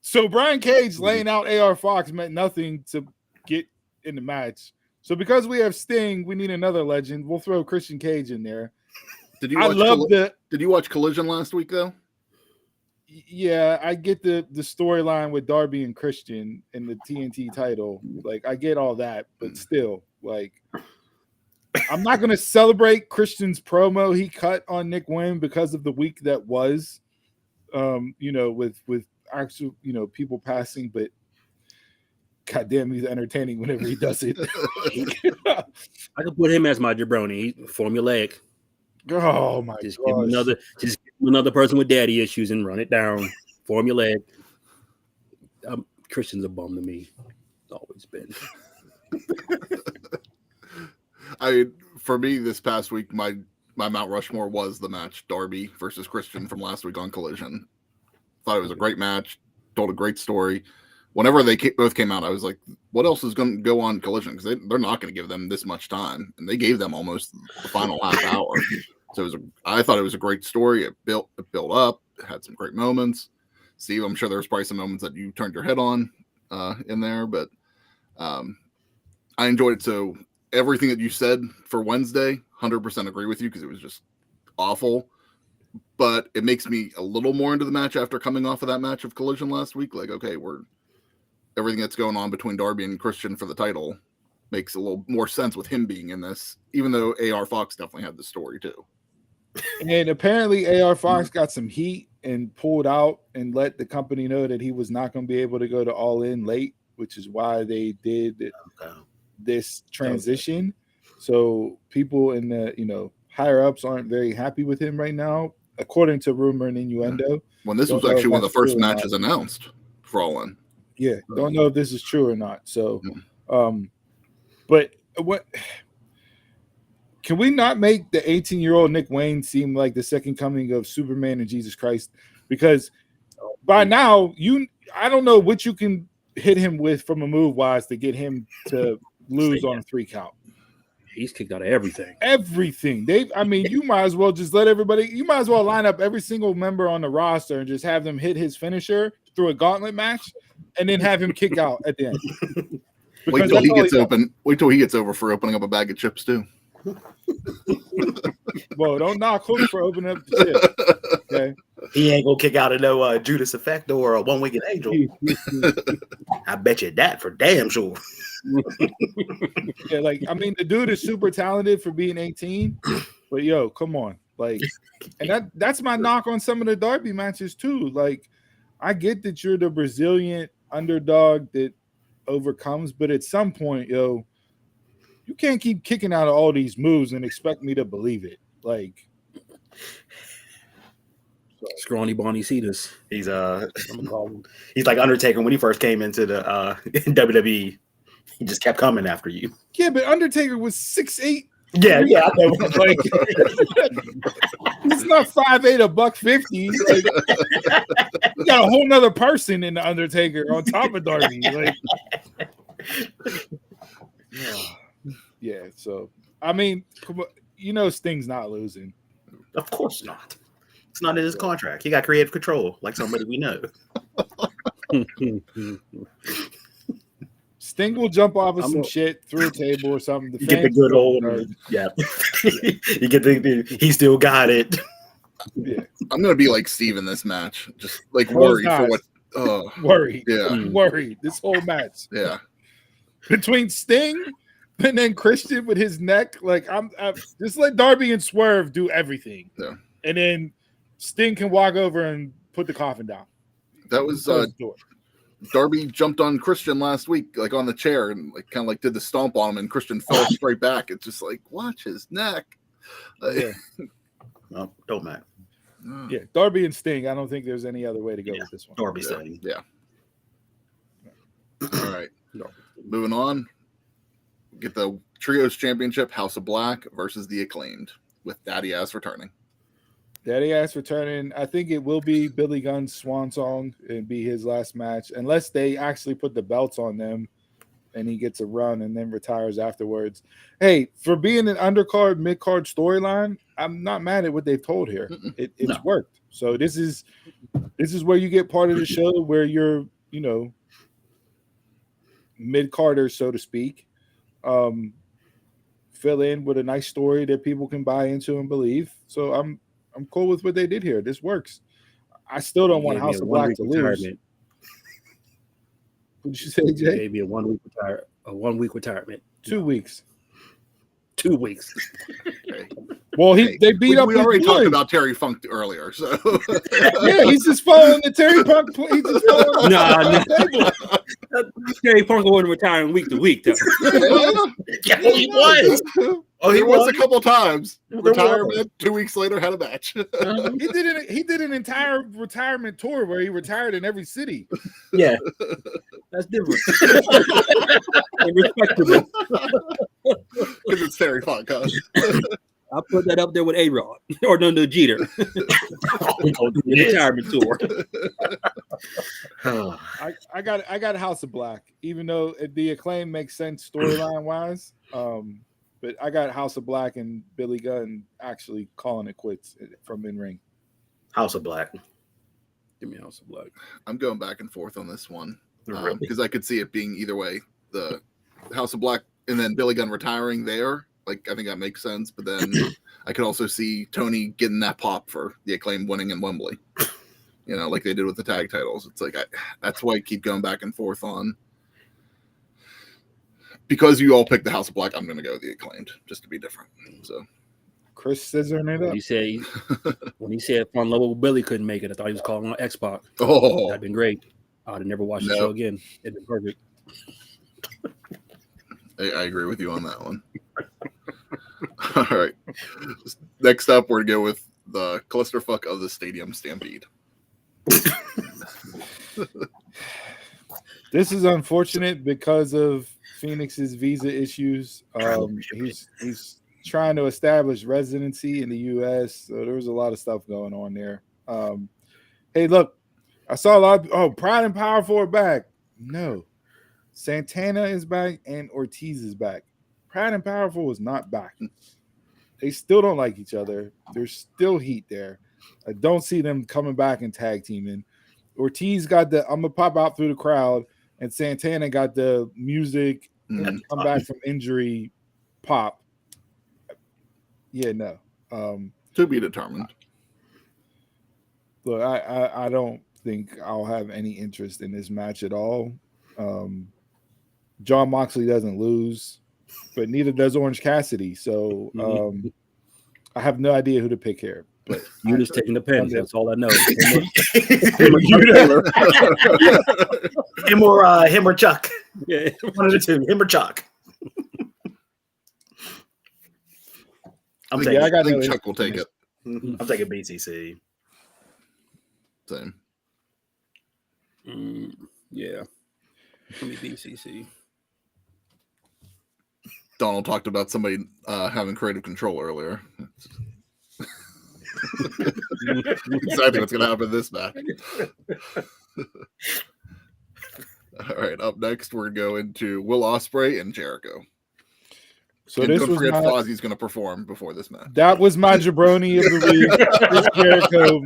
So Brian Cage laying out AR Fox meant nothing to get in the match. So because we have Sting, we need another legend. We'll throw Christian Cage in there. Did you watch Collision last week though? Yeah, I get the storyline with Darby and Christian and the TNT title. Like, I get all that, but still, like, I'm not gonna celebrate Christian's promo he cut on Nick Wayne because of the week that was, with actual, people passing, but goddamn, he's entertaining whenever he does it. I can put him as my jabroni. Formulaic. Oh my just god! Give him another person with daddy issues and run it down. Formulaic. Christian's a bum to me. Always been. For me this past week, my Mount Rushmore was the match Darby versus Christian from last week on Collision. Thought it was a great match. Told a great story. Whenever they both came out, I was like, what else is going to go on Collision? Because they're not going to give them this much time. And they gave them almost the final half hour. So I thought it was a great story. It built up. It had some great moments. Steve, I'm sure there's probably some moments that you turned your head on in there. But I enjoyed it. So everything that you said for Wednesday, 100% agree with you because it was just awful. But it makes me a little more into the match after coming off of that match of Collision last week. Like, okay, everything that's going on between Darby and Christian for the title makes a little more sense with him being in this, even though AR Fox definitely had the story too. And apparently AR Fox got some heat and pulled out and let the company know that he was not going to be able to go to All In late, which is why they did this transition. So people in the higher ups aren't very happy with him right now, according to rumor and innuendo. When this Don't was know actually if one of the that's first true or matches announced for All In. Yeah, don't know if this is true or not. So, but what can we not make the 18-year-old Nick Wayne seem like the second coming of Superman and Jesus Christ? Because by now, I don't know what you can hit him with from a move wise to get him to lose on a 3 count. He's kicked out of everything. Everything. You might as well just let everybody. You might as well line up every single member on the roster and just have them hit his finisher through a gauntlet match, and then have him kick out at the end. Wait till he gets open. Wait till he gets over for opening up a bag of chips too. Well, don't knock him for opening up the chip. Okay, he ain't gonna kick out of no Judas Effect or a One Wicked Angel. I bet you that for damn sure. Yeah, the dude is super talented for being 18, but yo, come on, and that's my knock on some of the Darby matches too. I get that you're the Brazilian underdog that overcomes, but at some point, you can't keep kicking out of all these moves and expect me to believe it. Scrawny Bonnie Cetus. He's he's like Undertaker when he first came into the WWE. He just kept coming after you. Yeah, but Undertaker was 6'8". Yeah, I know. He's not 5'8", $150. You got a whole nother person in the Undertaker on top of Darby. Yeah. So Sting's not losing. Of course not. It's not in his contract. He got creative control, like somebody we know. Sting will jump off of some shit through a table or something. You get the good old, you get he still got it. Yeah, I'm gonna be like Steve in this match, just worried for what. Worried, yeah, worried. This whole match, yeah, between Sting and then Christian with his neck. I'm just let Darby and Swerve do everything, and then Sting can walk over and put the coffin down. That was Darby jumped on Christian last week, on the chair, and did the stomp on him, and Christian fell straight back. It's just watch his neck. No, don't matter. Yeah, Darby and Sting. I don't think there's any other way to go with this one. Darby Sting. Yeah. All right. Moving on. Get the Trios Championship, House of Black versus the Acclaimed, with Daddy Ass returning. Daddy Ass returning. I think it will be Billy Gunn's swan song and be his last match, unless they actually put the belts on them and he gets a run and then retires afterwards. Hey, for being an undercard, mid-card storyline, I'm not mad at what they've told here. It's worked. So this is where you get part of the show where you're, mid-carder, so to speak. Fill in with a nice story that people can buy into and believe. So I'm cool with what they did here. This works. I still don't want House of Black to lose. What did you say, Jay? Maybe a 1 week retirement. 2 weeks. 2 weeks. Okay. Well, they beat up. We already talked about Terry Funk earlier, so yeah, he's just following the Terry Funk. He's just following Terry Funk wasn't retiring week to week, though. Yeah, he was. Oh, he was a couple times. Retirement. 2 weeks later, had a match. He did an entire retirement tour where he retired in every city. Yeah, that's different. Respectable. Because it's Terry Funk. I'll put that up there with A-Rod or no Jeter. Retirement tour. I got House of Black, even though the Acclaim makes sense storyline wise. But I got House of Black and Billy Gunn actually calling it quits from in ring. House of Black. Give me House of Black. I'm going back and forth on this one Really? because I could see it being either way. The House of Black and then Billy Gunn retiring there. I think that makes sense. But then I could also see Tony getting that pop for the Acclaim winning in Wembley. Like they did with the tag titles. It's that's why I keep going back and forth on. Because you all picked the House of Black, I'm going to go with the Acclaimed just to be different. So Chris scissoring it up. When he said Fun Level Billy couldn't make it, I thought he was calling on X-Pac. Oh, That'd been great. I'd have never watched the show again. It'd been perfect. I agree with you on that one. All right. Next up, we're going to go with the clusterfuck of the Stadium Stampede. This is unfortunate because of Phoenix's visa issues. He's trying to establish residency in the U.S., so there was a lot of stuff going on there. Hey, look, I saw a lot of Pride and Powerful are back. No. Santana is back and Ortiz is back. Pride and Powerful is not back. They still don't like each other. There's still heat there. I don't see them coming back and tag teaming. Ortiz got the I'm gonna pop out through the crowd, and Santana got the music and come back from injury pop. Yeah, no. To be determined. Look, I don't think I'll have any interest in this match at all. John Moxley doesn't lose, but neither does Orange Cassidy. So I have no idea who to pick here. But You're just taking the pins. That's all I know. Him or Chuck. Yeah. One of the two. Him or Chuck. I think Chuck will take it. I'm taking BCC. Same. Yeah. Give me BCC. Donald talked about somebody having creative control earlier. Exactly what's going to happen this match. All right, up next we're going to go into Will Ospreay and Jericho. So and this don't was forget not, Fozzie's going to perform before this match. that was my jabroni of the week. Chris Jericho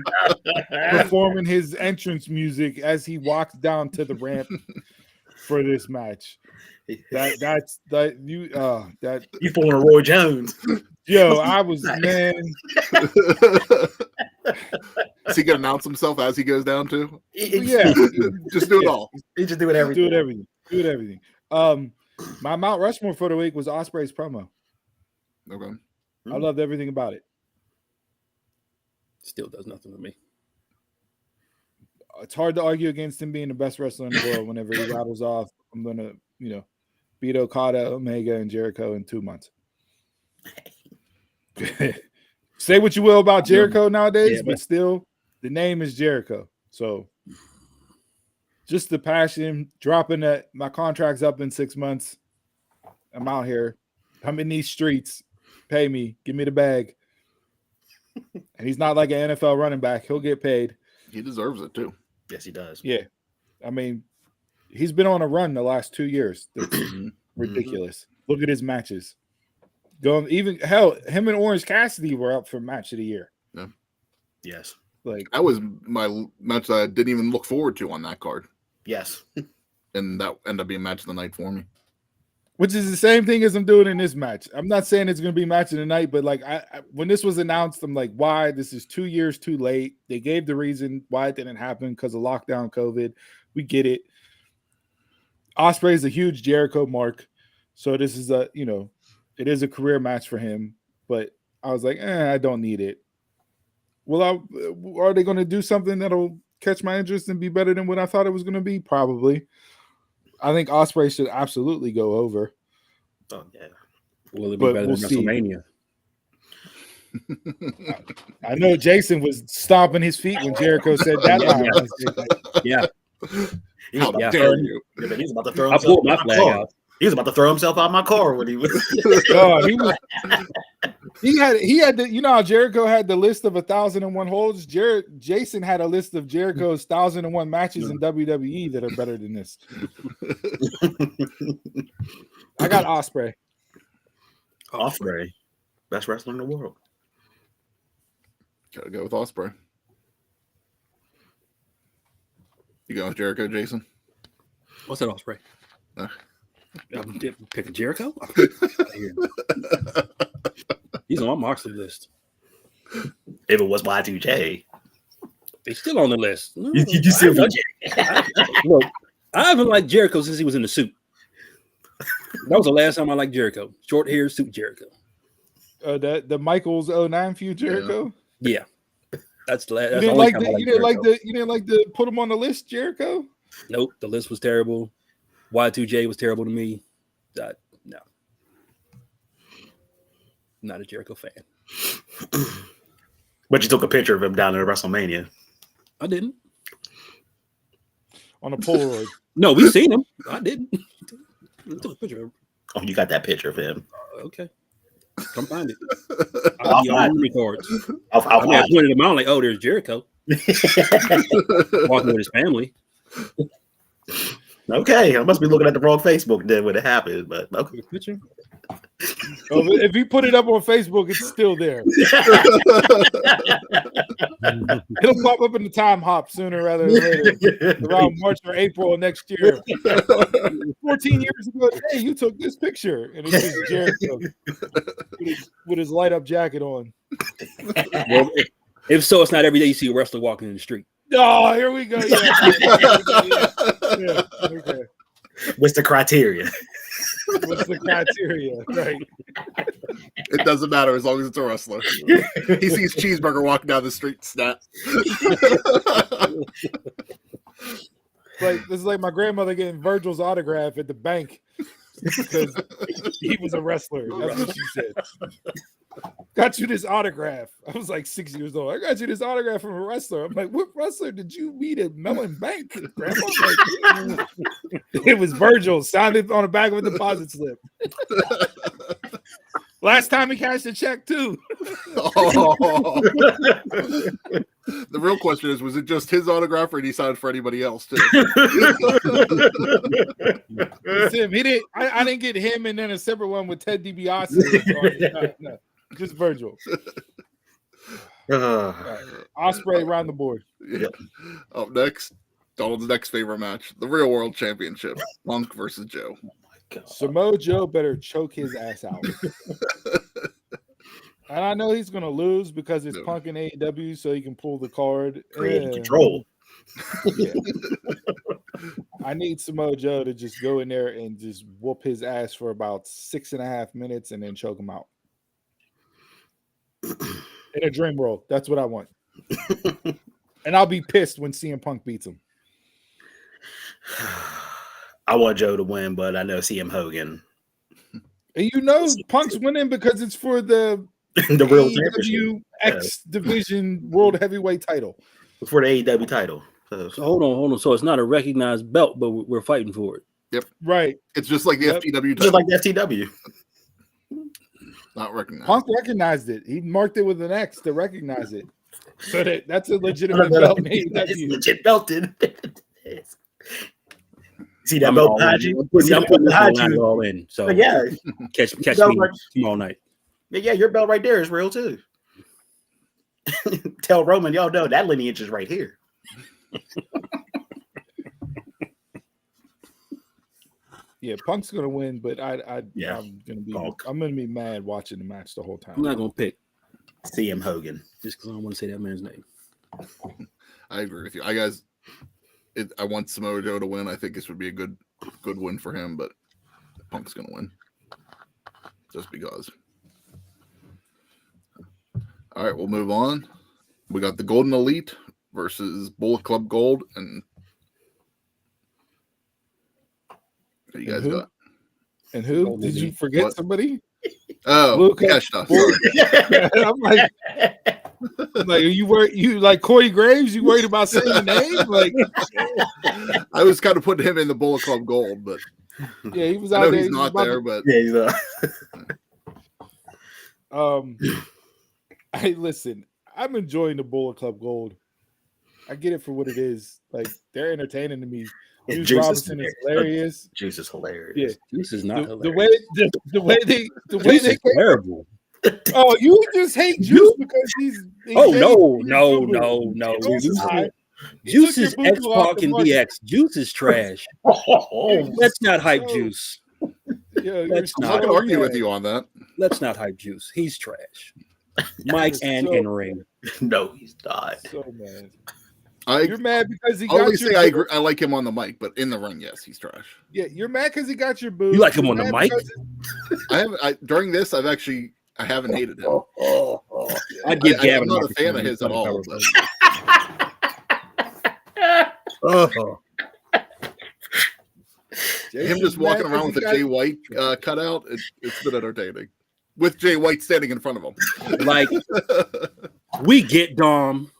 performing his entrance music as he walks down to the ramp for this match. You pulling a Roy Jones. Yo, I was man. Is he going to announce himself as he goes down too? Yeah, Just do it all. He just do it everything. Do it everything. My Mount Rushmore for the week was Ospreay's promo. Okay. I loved everything about it. Still does nothing to me. It's hard to argue against him being the best wrestler in the world whenever he rattles off. I'm gonna, beat Okada, Omega, and Jericho in 2 months. Say what you will about Jericho nowadays, but still, the name is Jericho. So, just the passion, dropping that my contract's up in 6 months. I'm out here. I'm in these streets. Pay me. Give me the bag. And he's not like an NFL running back. He'll get paid. He deserves it too. Yes, he does. Yeah. I mean, he's been on a run the last 2 years. That's ridiculous. Look at his matches. Him and Orange Cassidy were up for match of the year. Yeah. Yes. Like that was my match that I didn't even look forward to on that card. Yes. And that ended up being match of the night for me. Which is the same thing as I'm doing in this match. I'm not saying it's going to be match of the night, but like I when this was announced, I'm like, why? This is 2 years too late. They gave the reason why it didn't happen because of lockdown, COVID. We get it. Ospreay is a huge Jericho mark, so this is it is a career match for him. But I was like, I don't need it. Well, are they going to do something that'll catch my interest and be better than what I thought it was going to be? Probably. I think Ospreay should absolutely go over. Oh yeah. Will it be better than WrestleMania? I know Jason was stomping his feet when Jericho said that line. Yeah. How dare you? Yeah, he's about to throw I himself pulled my out flag out. He was about to throw himself out my car when he was. He had the, how Jericho had the list of 1,001 holds. Jason had a list of Jericho's 1,001 matches in WWE that are better than this. I got Ospreay. Ospreay, best wrestler in the world. Gotta go with Ospreay. You going with Jericho, Jason? What's that, Ospreay? I'm picking Jericho. He's on my Moxley list. If it was Y2J, He's still on the list. No, you still look, I haven't liked Jericho since he was in the suit. That was the last time I liked Jericho. Short hair, suit Jericho. The Michaels 09 feud Jericho. Yeah, that's the last. You didn't like the. You didn't like the put him on the list, Jericho. Nope, the list was terrible. Y2J was terrible to me. No, not a Jericho fan. But you took a picture of him down in WrestleMania. I didn't. On a Polaroid. No, we seen him. I didn't. I took a picture of him. Oh, you got that picture of him. Okay. Come find it. I'll be on memory cards. I pointed him out like, oh, there's Jericho. Walking with his family. Okay, I must be looking at the wrong Facebook then when it happened, but okay. Picture? Oh, if you put it up on Facebook, it's still there. It'll pop up in the time hop sooner rather than later, around March or April of next year. 14 years ago, hey, you took this picture, and it's just Jericho with his light up jacket on. Well, if so, it's not every day you see a wrestler walking in the street. Oh, here we go. Yeah. Okay. What's the criteria? What's the criteria? Right. It doesn't matter as long as it's a wrestler. He sees Cheeseburger walking down the street, snap. Like this is like my grandmother getting Virgil's autograph at the bank because he was a wrestler. That's what she said. Got you this autograph. I was like 6 years old. I got you this autograph from a wrestler. I'm like, what wrestler did you meet at Mellon Bank? Grandma? Like, it was Virgil. Signed it on the back of a deposit slip. Last time he cashed a check too. Oh. The real question is, was it just his autograph or did he sign for anybody else too? It's him. He didn't. I didn't get him, and then a separate one with Ted DiBiase. No, just Virgil. Right. Osprey around the board. Yeah. Up next, Donald's next favorite match: the Real World Championship, Punk versus Joe. Samoa Joe better choke his ass out. And I know he's going to lose because it's Punk in AEW, so he can pull the card. Creative control. Yeah. I need Samoa Joe to just go in there and just whoop his ass for about 6.5 minutes and then choke him out. In a dream world. That's what I want. And I'll be pissed when CM Punk beats him. I want Joe to win, but I know CM Hogan. And you know Punk's winning because it's for the Real AEW X Division World Heavyweight title. It's for the AEW title. So hold on. So it's not a recognized belt, but we're fighting for it. Yep. Right. It's just like the FTW title. Just like the FTW. Not recognized. Punk recognized it. He marked it with an X to recognize it. So that's a legitimate belt in AEW. It's legit belted. See that belt behind you? I'm putting this all in. So yeah, catch me tomorrow night. Yeah, your belt right there is real too. Tell Roman, y'all know that lineage is right here. Yeah, Punk's gonna win, but I'm gonna be mad watching the match the whole time. I'm not gonna pick CM Hogan just because I don't want to say that man's name. I agree with you. I want Samoa Joe to win. I think this would be a good win for him, but Punk's gonna win just because. All right, we'll move on. We got the Golden Elite versus Bullet Club Gold, and what you guys got? And who? Did you forget somebody? Oh, Keshta. I'm like, you like Corey Graves? You worried about saying the name? Like, I was kind of putting him in the Bullet Club Gold, but yeah, he was out there. He's not there, but yeah, he's Hey, listen, I'm enjoying the Bullet Club Gold. I get it for what it is. Like, they're entertaining to me. Juice Robinson is hilarious. Juice is hilarious. Yeah, Juice is not the hilarious. the way they is terrible. Oh, you just hate Juice because he's no. Juice is X-Pac and DX. Juice is trash. Let's not hype Juice. I'm not gonna argue with you on that. Let's not hype Juice. He's trash. Mike and in ring. No, he's not. So mad. You're mad because he got your say I agree. I like him on the mic, but in the ring, yes, he's trash. Yeah, you're mad because he got your booze. You like him on the mic? During this, I've actually I haven't hated him. I'd give Gavin I'm not a fan of his at all. But... him just walking around with a Jay White cutout, it's been entertaining. With Jay White standing in front of him. Like, we get Dom.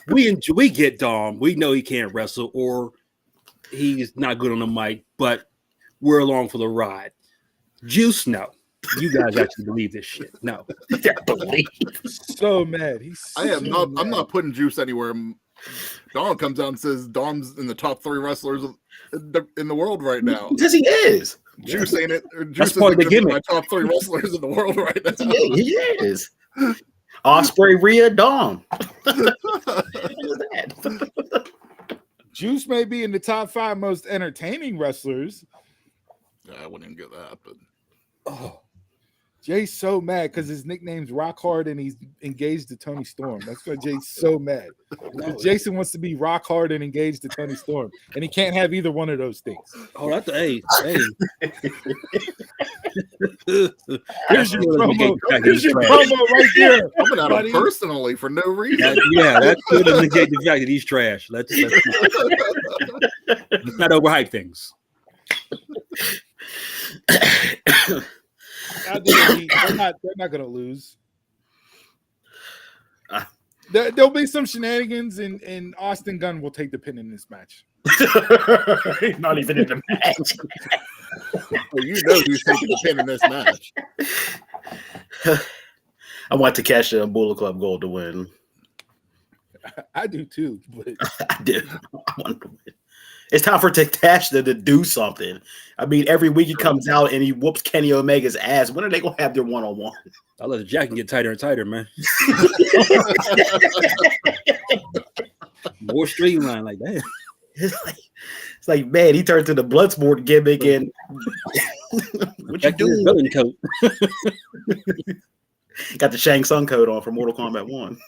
We get Dom. We know he can't wrestle or he's not good on the mic, but we're along for the ride. Juice, no. You guys actually believe this shit. No. So mad. I'm not putting Juice anywhere. Dom comes out and says Dom's in the top 3 wrestlers in the world right now. Because he is. Juice ain't it. That's part of the gimmick. My top 3 wrestlers in the world right now. Yeah, he is. Osprey, Rhea, Dom. Juice may be in the top 5 most entertaining wrestlers. Yeah, I wouldn't even get that, but Jay's so mad because his nickname's Rock Hard and he's engaged to Tony Storm. That's why Jay's so mad. Jason wants to be Rock Hard and engaged to Tony Storm, and he can't have either one of those things. Oh, that's hey. Here's your promo. Here's your promo right there. Coming at him personally for no reason. That could have negated the fact that he's trash. Let's not overhype things. They're not going to lose. There'll be some shenanigans, and Austin Gunn will take the pin in this match. Not even in the match. Well, you know who's taking the pin in this match. I want Takesha and Bullet Club Gold to win. I do too, but I do. I want to win. It's time for Takesha to do something. I mean, every week he comes out and he whoops Kenny Omega's ass. When are they going to have their one-on-one? I'll let the jacket get tighter and tighter, man. More streamlined like that. It's like, man, he turned to the Bloodsport gimmick and what you doing? Coat. Got the Shang Tsung coat on from Mortal Kombat 1.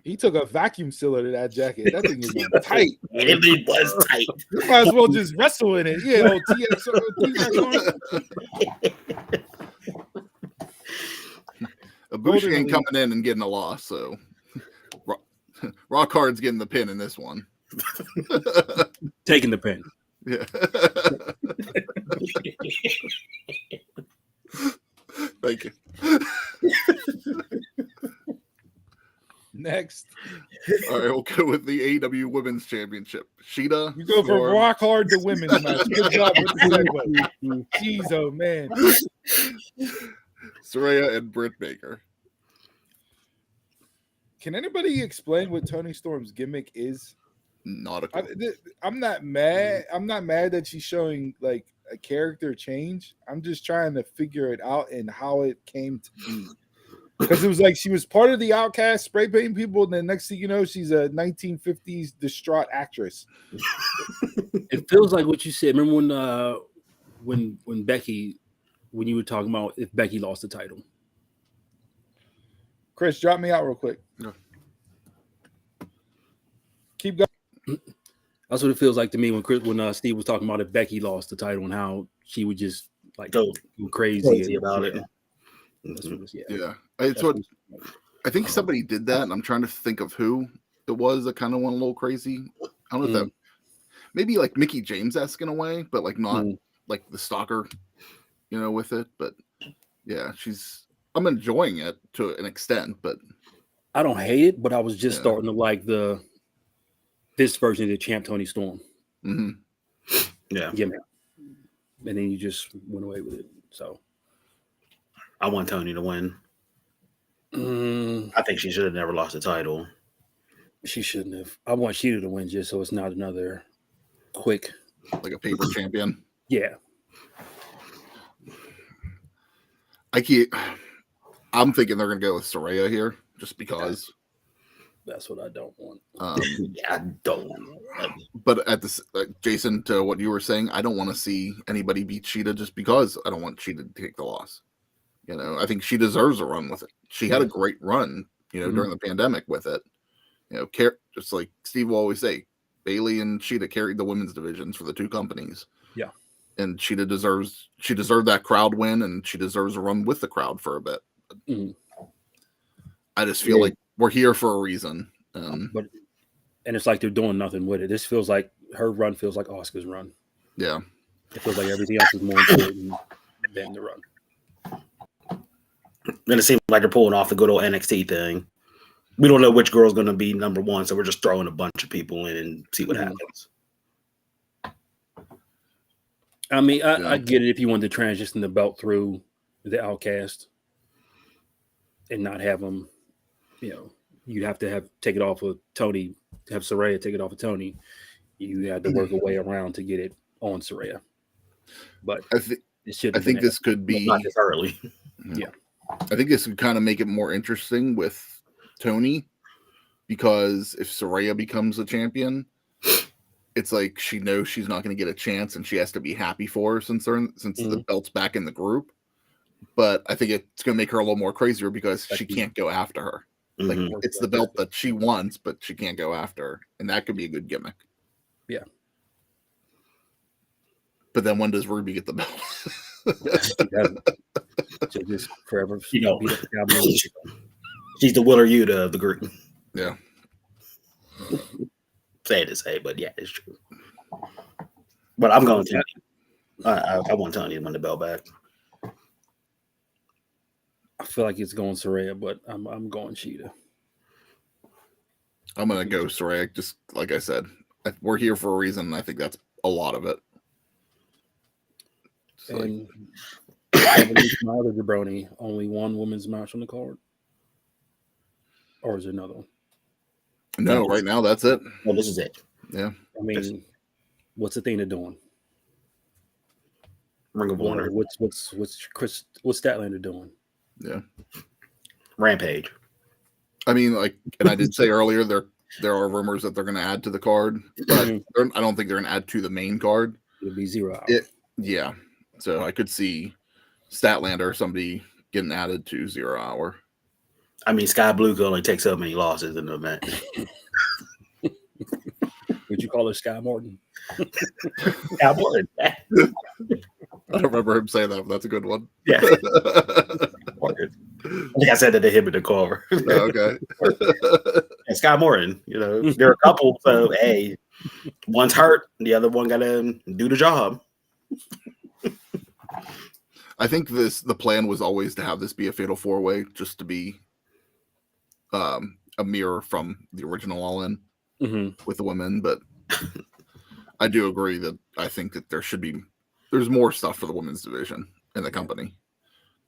He took a vacuum sealer to that jacket. That thing is tight. It was tight. You might as well just wrestle in it. Yeah, Ibushi ain't coming in and getting a loss, so Rock Hard's getting the pin in this one. Taking the pin. Yeah. Thank you. Next. All right, we'll go with the AEW Women's Championship. Sheeta. You go from Rock Hard to women's match. Good job with the segue. Jeez, oh man. Saraya and Britt Baker. Can anybody explain what Tony Storm's gimmick is? Not a clue. I'm not mad. I'm not mad that she's showing like a character change. I'm just trying to figure it out and how it came to be. Because it was like she was part of the Outcast, spray painting people, and then next thing you know, she's a 1950s distraught actress. It feels like what you said. Remember when Becky, when you were talking about if Becky lost the title? Chris, drop me out real quick. No. Keep going. That's what it feels like to me when Steve was talking about if Becky lost the title and how she would just like go crazy about it. Yeah. It's what I think somebody did that, and I'm trying to think of who it was that kind of went a little crazy. I don't know if that maybe like Mickey James-esque in a way, but like not like the stalker, with it. But yeah, I'm enjoying it to an extent, but I don't hate it, but I was just starting to like this version of the Champ Tony Storm. Mm-hmm. Yeah. And then you just went away with it. So I want Tony to win. I think she should have never lost the title. She shouldn't have. I want Sheeta to win just so it's not another quick. Like a paper champion. Yeah. I'm thinking they're going to go with Saraya here just because. That's what I don't want. I don't want. But at this, Jason, to what you were saying, I don't want to see anybody beat Sheeta just because I don't want Sheeta to take the loss. I think she deserves a run with it. She had a great run, during the pandemic with it. Just like Steve will always say, Bailey and Sheeta carried the women's divisions for the two companies. Yeah. and she deserved that crowd win, and she deserves a run with the crowd for a bit. Mhm. I just feel like we're here for a reason. But it's like they're doing nothing with it. This feels like her run feels like Asuka's run. Yeah. It feels like everything else is more important than the run. And it seems like they're pulling off the good old NXT thing. We don't know which girl's going to be number one, so we're just throwing a bunch of people in and see what happens. I mean, I get it if you want to transition the belt through the Outcast and not have them, you'd have to take it off of Tony, have Saraya take it off of Tony. You had to work a way around to get it on Saraya. But I think this could be not this early. Yeah. I think this would kind of make it more interesting with Tony, because if Saraya becomes a champion, it's like she knows she's not going to get a chance, and she has to be happy for her since the belt's back in the group. But I think it's going to make her a little more crazier because she can't go after her. Like it's the belt that she wants, but she can't go after her, and that could be a good gimmick. Yeah. But then when does Ruby get the belt? She'll just forever. She's the Will or Yuta of the group. Yeah. Sad to say, but yeah, it's true. But I'm going to. I want Tony to win the belt back. I feel like it's going Saraya, but I'm going Sheeta. I'm gonna go Saraya. Just like I said, we're here for a reason, and I think that's a lot of it. And Smile or Jabroni, only one women's match on the card, or is there another one? No, right now that's it. Well, this is it. Yeah. I mean, what's the thing they're doing? Ring of Honor. What's Statlander doing? Yeah. Rampage. I mean, and I did say earlier there are rumors that they're going to add to the card, but I don't think they're going to add to the main card. It'll be 0 hour. Yeah. So I could see Statlander or somebody getting added to 0 hour. I mean, Sky Blue can only take so many losses in the match. Would you call her Sky Morton? Sky Morton. I don't remember him saying that, but that's a good one. Yeah. I think I said that to him in the car. Okay. And Sky Morton, there are a couple. So, hey, one's hurt, the other one got to do the job. I think the plan was always to have this be a fatal 4-way, just to be a mirror from the original All In with the women. But I do agree that I think that there's more stuff for the women's division in the company.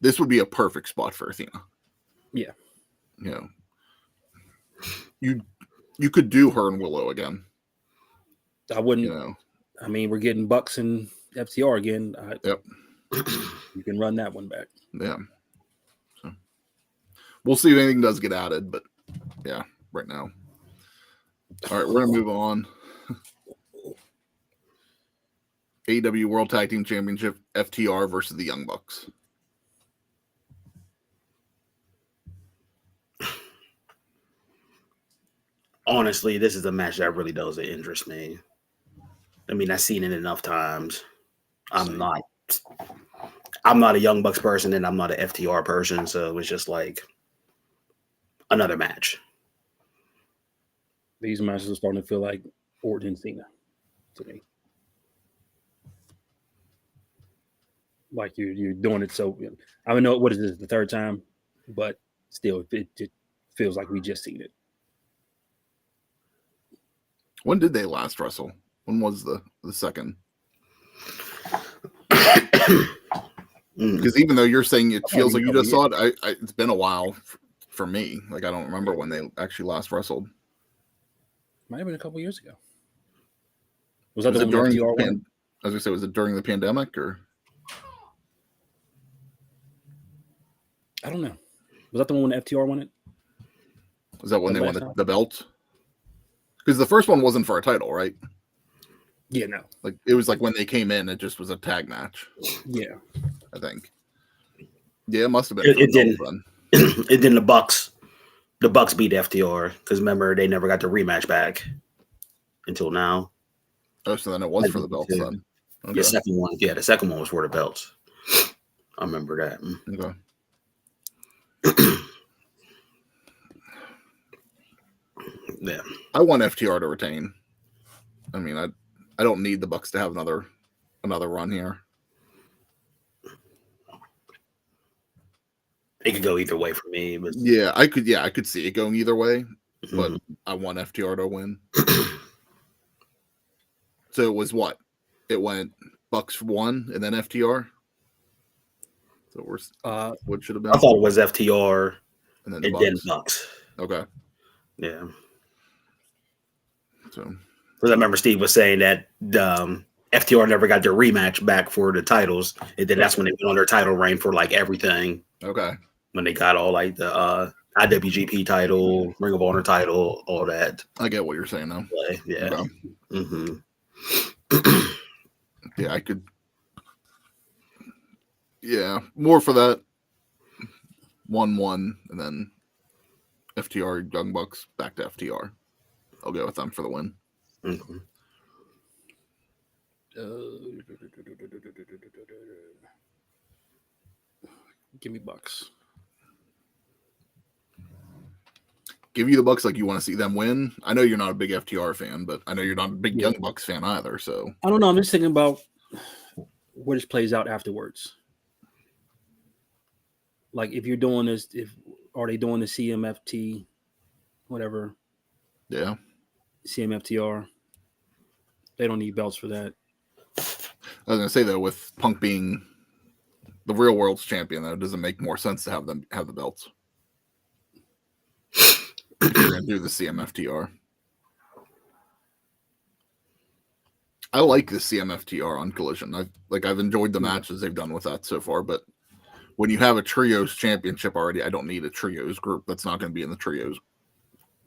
This would be a perfect spot for Athena. Yeah. You could do her and Willow again. I wouldn't. I mean, we're getting Bucks and FTR again. Yep. You can run that one back. Yeah. So we'll see if anything does get added, but yeah, right now. All right, we're gonna move on. AEW World Tag Team Championship, FTR versus the Young Bucks. Honestly, this is a match that really doesn't interest me. I mean, I've seen it enough times. I'm not a Young Bucks person, and I'm not an FTR person, so it's just like another match. These matches are starting to feel like Orton and Cena to me. Like you're doing it so. I don't know what is this, the third time, but still, it feels like we just seen it. When did they last wrestle? When was the second? Because even though you're saying it feels like you just saw it, it's been a while for me. Like I don't remember when they actually last wrestled. Might have been a couple years ago. Was that Was the it one during FTR one? I was gonna say, was it during the pandemic or? I don't know. Was that the one when FTR won it? Was that when they won last time? the belt? Because the first one wasn't for a title, right? Yeah, no. Like it was like when they came in, it just was a tag match. Yeah, I think. Yeah, it must have been. It didn't. Then. It didn't. The Bucks beat FTR because remember they never got the rematch back until now. Oh, so then it was for the belts then. Okay. The second one, yeah, the second one was for the belts. I remember that. Okay. Yeah. I want FTR to retain. I mean, I don't need the Bucks to have another run here. It could go either way for me, but Yeah, I could see it going either way, but Mhm. I want FTR to win. So it was what? It went Bucks 1 and then FTR. So we're what should have been? I thought it was FTR And then and then Bucks. Okay. Yeah. So Because I remember Steve was saying that FTR never got their rematch back for the titles, and then that's when they went on their title reign for like everything. okay. When they got all like the IWGP title, Ring of Honor title, all that. I get what you're saying now. Yeah. Okay. Mm-hmm. Yeah, I could. Yeah, more for that. 1-1, and then FTR Young Bucks back to FTR. I'll go with them for the win. Mm-hmm. Give me Bucks. Give you the Bucks like you want to see them win. I know you're not a big FTR fan, but I know you're not a big Young Bucks fan either. So I don't know. I'm just thinking about where this plays out afterwards. Like if you're doing this, are they doing the CMFT, whatever? Yeah. CMFTR. They don't need belts for that. I was gonna say though, with Punk being the real world's champion, though, does it make more sense to have them have the belts? If you're gonna do the CMFTR. I like the CMFTR on Collision. I've enjoyed the matches they've done with that so far, but when you have a trios championship already, I don't need a trios group that's not going to be in the trios.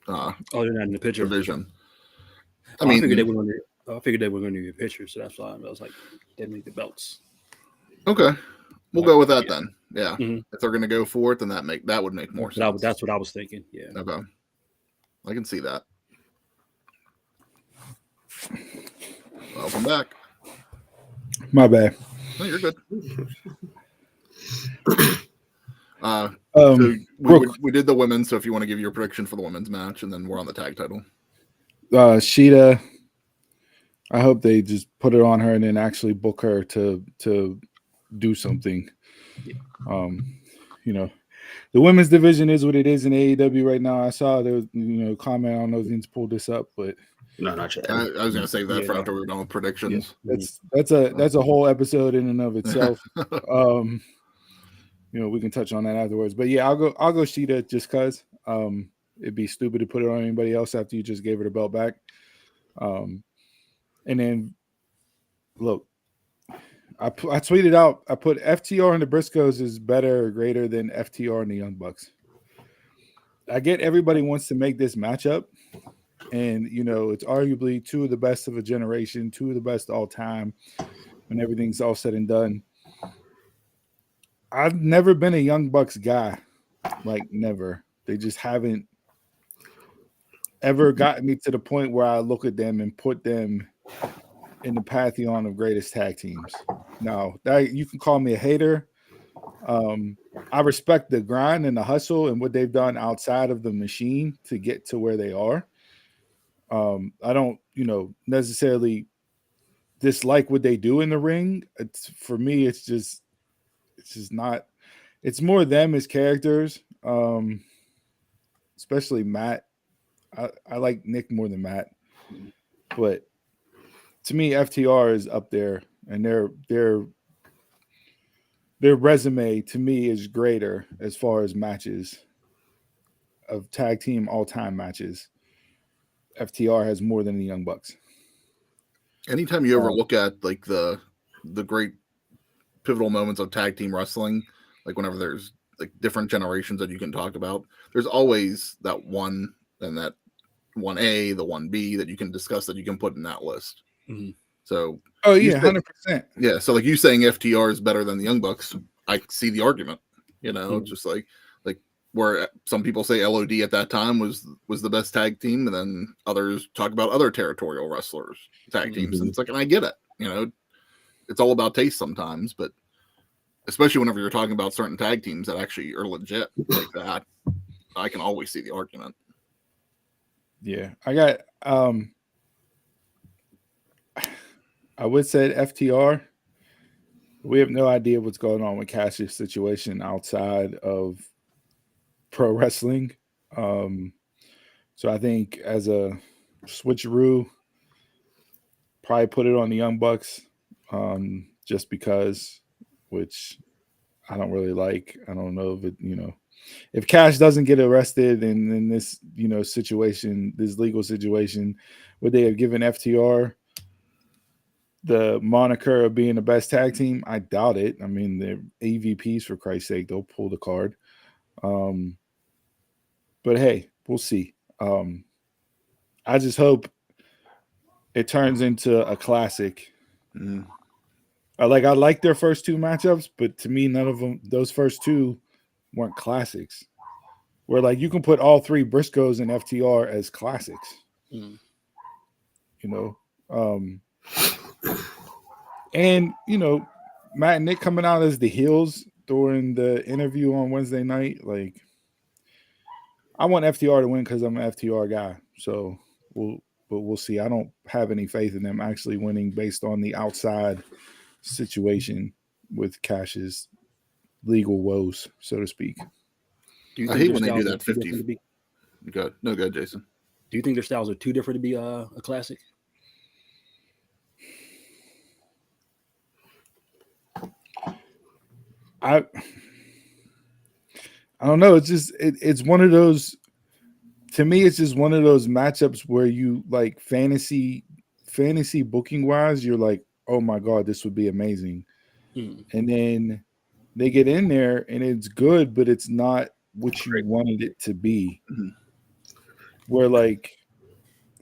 They're not in the picture. Division. I figured they were going to do a picture, so that's why I was like, they make the belts. Okay, we'll go with that then. Yeah, if they're going to go for it, then that would make more sense. That's what I was thinking. Yeah. Okay, I can see that. Welcome back. My bad. No, you're good. So we did the women's, so if you want to give your prediction for the women's match, and then we're on the tag title. Sheeta, I hope they just put it on her and then actually book her to do something. The women's division is what it is in AEW right now. I saw there was comment. I don't know if Vince pulled this up, but no, not yet. I was going to save that for after we were done with predictions. Yeah. That's a whole episode in and of itself. We can touch on that afterwards. But yeah, I'll go Sheeta just because it'd be stupid to put it on anybody else after you just gave her the belt back. And then look, I tweeted out, I put FTR and the Briscoes is better or greater than FTR and the Young Bucks. I get everybody wants to make this matchup, and it's arguably two of the best of a generation, two of the best all time when everything's all said and done. I've never been a Young Bucks guy, like never. They just haven't ever gotten me to the point where I look at them and put them in the pantheon of greatest tag teams. Now, that you can call me a hater. I respect the grind and the hustle and what they've done outside of the machine to get to where they are. I don't, necessarily dislike what they do in the ring. For me, it's just not. It's more them as characters, especially Matt. I like Nick more than Matt, but to me, FTR is up there, and their resume to me is greater as far as matches of tag team all-time matches. FTR has more than the Young Bucks. Anytime you ever look at like the great pivotal moments of tag team wrestling, like whenever there's like different generations that you can talk about, there's always that one and that 1A, the 1B that you can discuss that you can put in that list. Mm-hmm. So, 100%. Yeah. So, like you saying FTR is better than the Young Bucks, I see the argument. Just like where some people say LOD at that time was the best tag team, and then others talk about other territorial wrestlers tag teams. And it's like, and I get it. it's all about taste sometimes, but especially whenever you're talking about certain tag teams that actually are legit like that, I can always see the argument. Yeah, I got. I would say FTR. We have no idea what's going on with Cash's situation outside of pro wrestling. So I think as a switcheroo, probably put it on the Young Bucks, just because, which I don't really like. I don't know if it, if Cash doesn't get arrested in this, situation, this legal situation, would they have given FTR the moniker of being the best tag team? I doubt it. I mean, they're AVPs, for Christ's sake. They'll pull the card. But hey, we'll see. I just hope it turns into a classic. I like their first two matchups, but to me, none of them, those first two weren't classics. Where like you can put all three Briscoes and FTR as classics. And Matt and Nick coming out as the heels during the interview on Wednesday night, like I want FTR to win because I'm an FTR guy. So we'll see. I don't have any faith in them actually winning based on the outside situation with Cash's legal woes, so to speak. I hate when they do that 50. Good. No good, Jason. Do you think their styles are too different to be a classic? I don't know. It's just it's one of those. To me, it's just one of those matchups where you like fantasy booking wise, you're like, oh my god, this would be amazing, and then they get in there and it's good, but it's not what you wanted it to be. Where like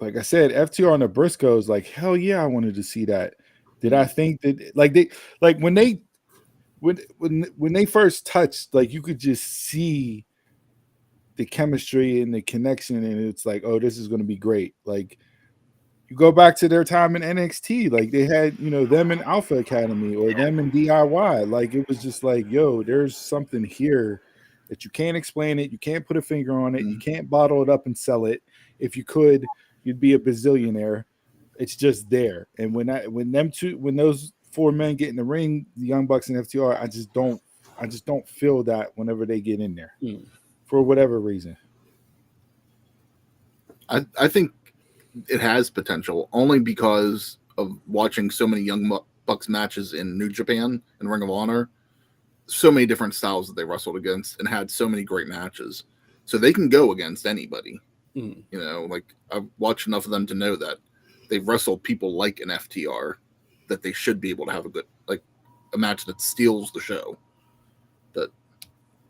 I said, FTR and the Briscoes, like hell yeah, I wanted to see that. Did I think that when they first touched, like you could just see the chemistry and the connection, and it's like, oh, this is going to be great. Like you go back to their time in NXT, like they had, them in Alpha Academy or them in DIY. Like it was just like, yo, there's something here that you can't explain it. You can't put a finger on it. You can't bottle it up and sell it. If you could, you'd be a bazillionaire. It's just there. And when those four men get in the ring, the Young Bucks and FTR, I just don't feel that whenever they get in there for whatever reason. I think it has potential only because of watching so many Young Bucks matches in New Japan and Ring of Honor. So many different styles that they wrestled against and had so many great matches. So they can go against anybody. Like I've watched enough of them to know that they've wrestled people like an FTR that they should be able to have a match that steals the show. But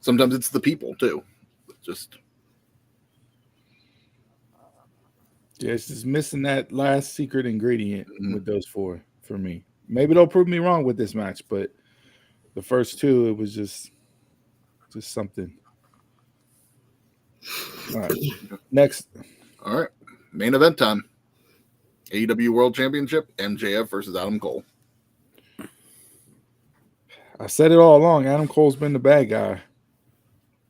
sometimes it's the people too. It's just missing that last secret ingredient with those four for me. Maybe they'll prove me wrong with this match, but the first two, it was just something. All right. Next. All right. Main event time. AEW World Championship, MJF versus Adam Cole. I said it all along. Adam Cole's been the bad guy.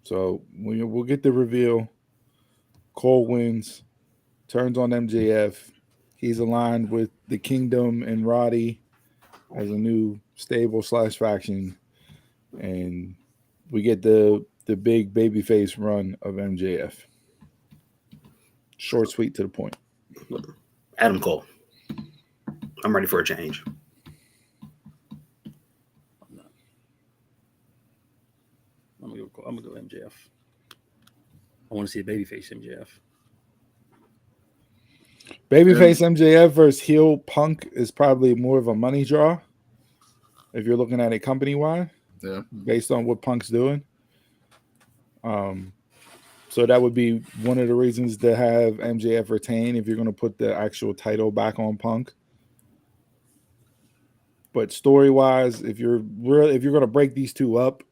So we'll get the reveal. Cole wins, turns on MJF. He's aligned with the Kingdom and Roddy as a new stable / faction. And we get the big babyface run of MJF. Short, sweet, to the point. Adam Cole. I'm ready for a change. I'm gonna go MJF. I want to see a babyface MJF. Babyface MJF versus heel Punk is probably more of a money draw if you're looking at it company wide. Yeah. Based on what Punk's doing. So that would be one of the reasons to have MJF retain if you're going to put the actual title back on Punk. But story-wise, if you're going to break these two up,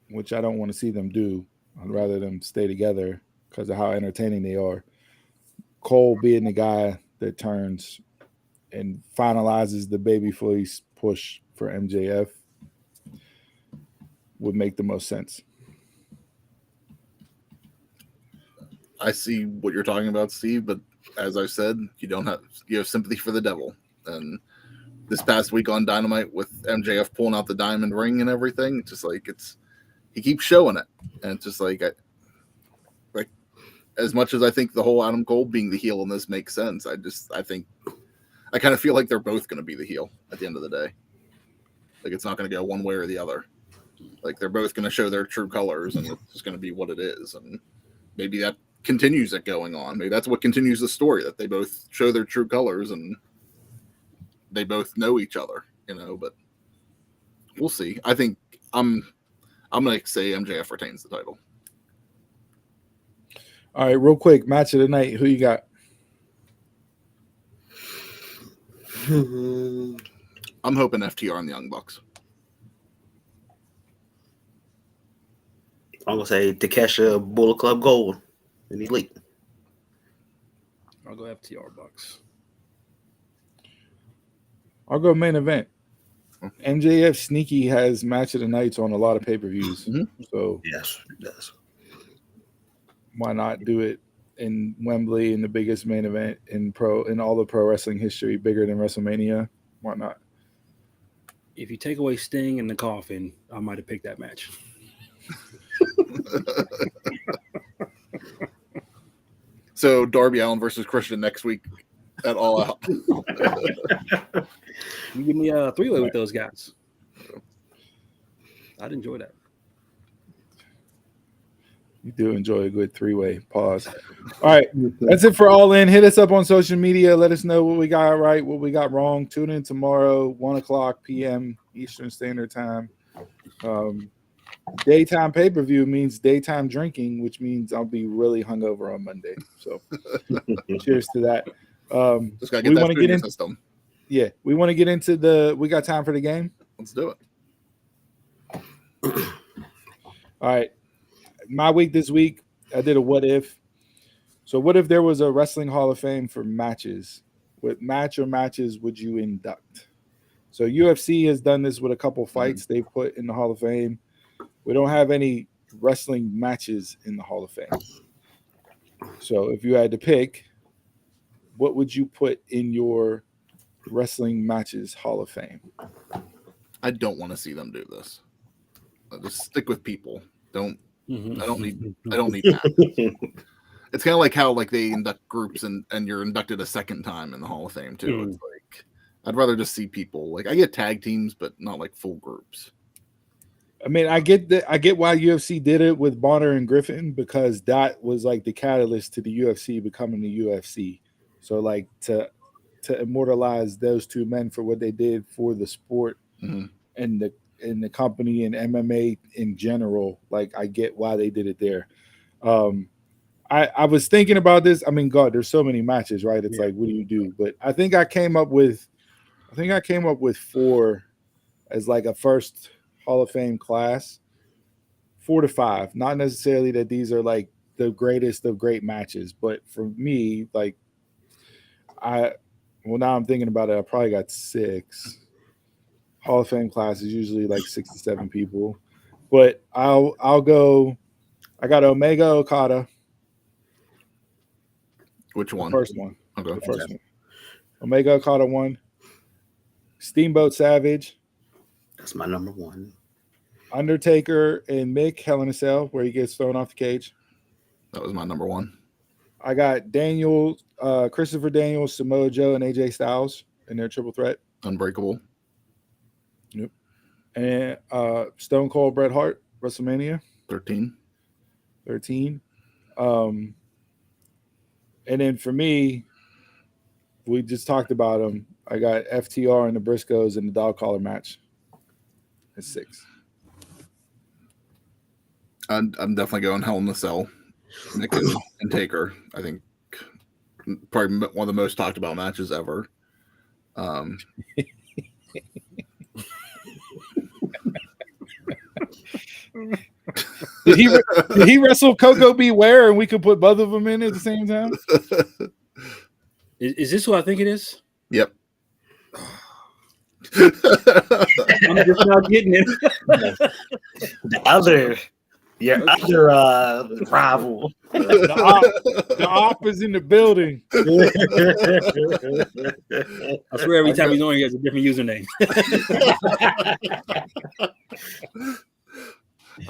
which I don't want to see them do, I'd rather them stay together because of how entertaining they are. Cole being the guy that turns and finalizes the babyface push for MJF would make the most sense. I see what you're talking about, Steve, but as I said, you have sympathy for the devil. And this past week on Dynamite with MJF pulling out the diamond ring and everything, it's just like he keeps showing it. And it's just like as much as I think the whole Adam Cole being the heel in this makes sense, I kind of feel like they're both going to be the heel at the end of the day. Like it's not going to go one way or the other. Like they're both going to show their true colors, and it's just going to be what it is. And maybe that continues it going on. Maybe that's what continues the story, that they both show their true colors and they both know each other, but we'll see. I think I'm going to say MJF retains the title. All right, real quick, match of the night. Who you got? I'm hoping FTR and the Young Bucks. I'm gonna say Takesha, Bullet Club Gold, and Elite. I'll go FTR Bucks. I'll go main event. MJF Sneaky has match of the nights on a lot of pay-per-views. So yes, it does. Why not do it in Wembley in the biggest main event in all the pro wrestling history, bigger than WrestleMania? Why not? If you take away Sting and the coffin, I might have picked that match. So Darby Allin versus Christian next week at All Out. You give me a three-way with those guys. I'd enjoy that. You do enjoy a good three-way. Pause. All right, that's it for All In. Hit us up on social media. Let us know what we got right, what we got wrong. Tune in tomorrow, 1:00 p.m. Eastern Standard Time. Daytime pay-per-view means daytime drinking, which means I'll be really hungover on Monday. So cheers to that. Just gotta get that through your system. Yeah, we want to get into we got time for the game? Let's do it. All right. My week this week, I did a what if. So what if there was a wrestling Hall of Fame for matches? What match or matches would you induct? So UFC has done this with a couple fights they've put in the Hall of Fame. We don't have any wrestling matches in the Hall of Fame. So if you had to pick, what would you put in your wrestling matches Hall of Fame? I don't want to see them do this. I'll just stick with people. I don't need that. It's kind of like how they induct groups and you're inducted a second time in the Hall of Fame too. It's like I'd rather just see people. I get tag teams, but not full groups. I mean, I get why UFC did it with Bonner and Griffin, because that was the catalyst to the UFC becoming the UFC. So to immortalize those two men for what they did for the sport and the company and MMA in general, I get why they did it there. I was thinking about this. I mean, God, there's so many matches, right? It's what do you do? But I think I came up with 4 as a first Hall of Fame class, 4 to 5. Not necessarily that these are the greatest of great matches, but for me, now I'm thinking about it, I probably got 6. Hall of Fame class is usually 6 to 7 people, but I'll go. I got Omega Okada. Which one? The first one. Okay. The first one. Omega Okada 1. Steamboat Savage. That's my number 1. Undertaker and Mick, Hell in a Cell, where he gets thrown off the cage. That was my number 1. I got Christopher Daniels, Samoa Joe, and AJ Styles in their triple threat. Unbreakable. Yep. And Stone Cold Bret Hart, WrestleMania 13. And then for me, we just talked about them. I got FTR and the Briscoes in the dog collar match at 6. I'm definitely going Hell in a Cell. Nick and Taker. I think probably one of the most talked about matches ever. Did he wrestle Coco Beware and we could put both of them in at the same time? Is this who I think it is? Yep. I'm just not getting it. The other rival. The op is in the building. I swear every time he's on, he has a different username.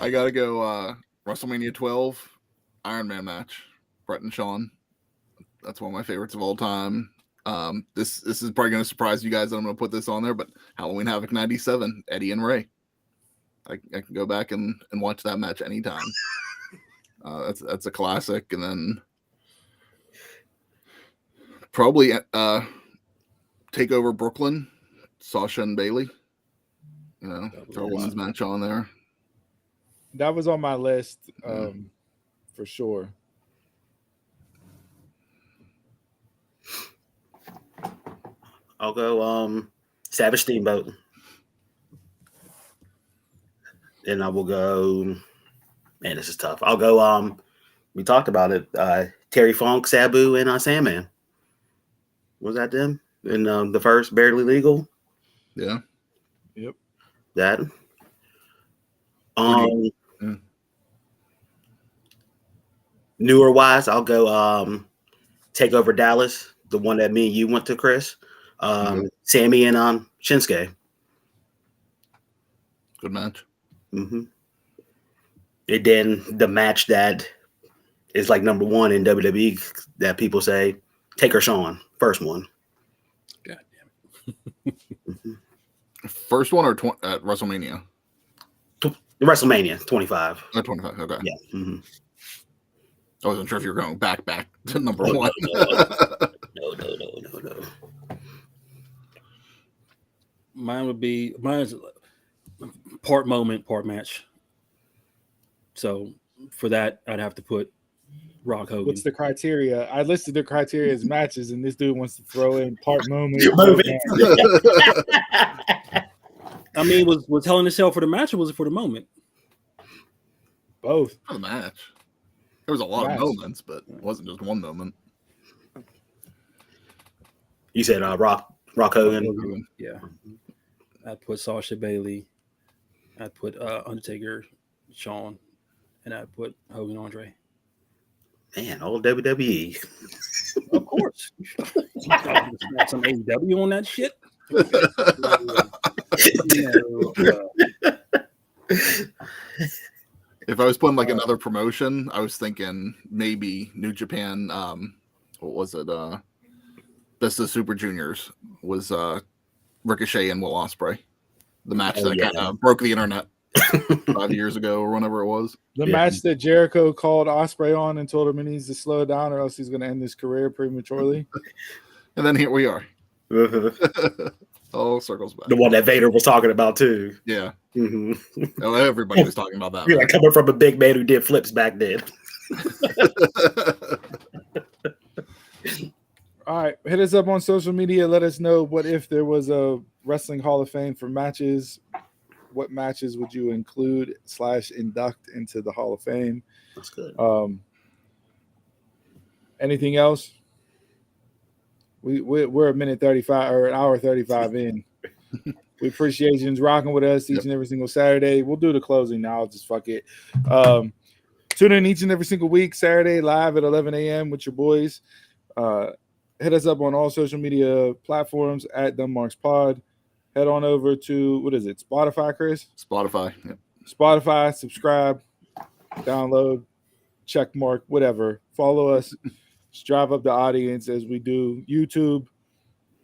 I gotta go WrestleMania 12 Iron Man match, Brett and Sean. That's one of my favorites of all time. This is probably gonna surprise you guys that I'm gonna put this on there, but Halloween Havoc 97, Eddie and Ray. I can go back and watch that match anytime. That's a classic. And then probably take over Brooklyn, Sasha and Bailey. You know, throw a women's match on there. That was on my list for sure. I'll go Savage Steamboat. And I will go, man, this is tough. I'll go, we talked about it, Terry Funk, Sabu, and Sandman. Was that them? In the first Barely Legal? Yeah. Yep. That. Newer wise, I'll go Take Over Dallas, the one that me and you went to, Chris. Sammy and Shinsuke. Good match. Mm-hmm. And then the match that is like number one in WWE that people say, Taker Sean, first one. God damn it. First one or at WrestleMania? WrestleMania 25. 25, okay. Yeah. Mm-hmm. I wasn't sure if you were going back to number one. No. Mine's part moment, part match. So for that, I'd have to put Rock Hogan. What's the criteria? I listed the criteria as matches, and this dude wants to throw in part moment. I mean, was Hell in a Cell for the match or was it for the moment? Both. For the match. There was a lot of moments, but it wasn't just one moment. You said Rock Hogan. Yeah. I'd put Sasha Bailey. I'd put Undertaker, Shawn, and I'd put Hogan Andre. Man, all WWE. Of course. Some AEW on that shit. If I was putting like another promotion, I was thinking maybe New Japan. What was it? Best of Super Juniors was Ricochet and Will Ospreay. The match that kind of broke the internet 5 years ago or whenever it was. The match that Jericho called Ospreay on and told him he needs to slow it down or else he's going to end his career prematurely. And then here we are. All circles back. The one that Vader was talking about too. Yeah. Mm-hmm. Oh, everybody was talking about that. You're like coming from a big man who did flips back then. All right, hit us up on social media. Let us know what if there was a Wrestling Hall of Fame for matches. What matches would you include / induct into the Hall of Fame? That's good. Anything else? We're a minute 35 or an hour 35 in. We appreciate you rocking with us each and every single Saturday. We'll do the closing now. Just fuck it. Tune in each and every single week, Saturday, live at 11 a.m. with your boys. Hit us up on all social media platforms at Dunmarks Pod. Head on over to, what is it, Spotify, Chris? Spotify. Yep. Spotify, subscribe, download, check mark, whatever. Follow us. Just drive up the audience as we do. YouTube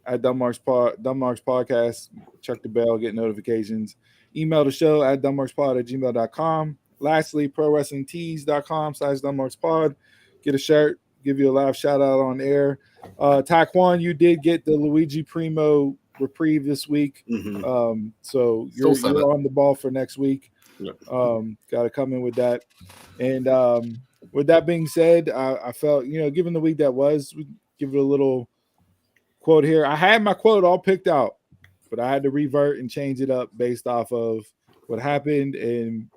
at Dunmarks Podcast. Check the bell, get notifications. Email the show at dunmarkspod@gmail.com. Lastly, prowrestlingtees.com/dunmarkspod. Get a shirt. Give you a live shout out on air. Taekwon, you did get the Luigi Primo reprieve this week. Mm-hmm. So you're on the ball for next week. Yep. Got to come in with that. And with that being said, I felt, given the week that was, we give it a little quote here. I had my quote all picked out, but I had to revert and change it up based off of what happened. And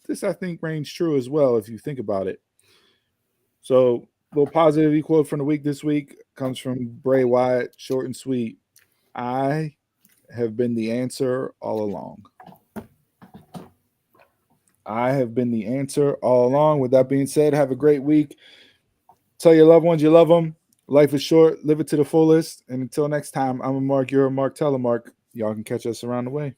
this, I think, reigns true as well if you think about it. So, a little positivity quote from the week this week comes from Bray Wyatt, short and sweet. I have been the answer all along. I have been the answer all along. With that being said, have a great week. Tell your loved ones you love them. Life is short. Live it to the fullest. And until next time, I'm a Mark. You're a Mark. Tell a Mark. Y'all can catch us around the way.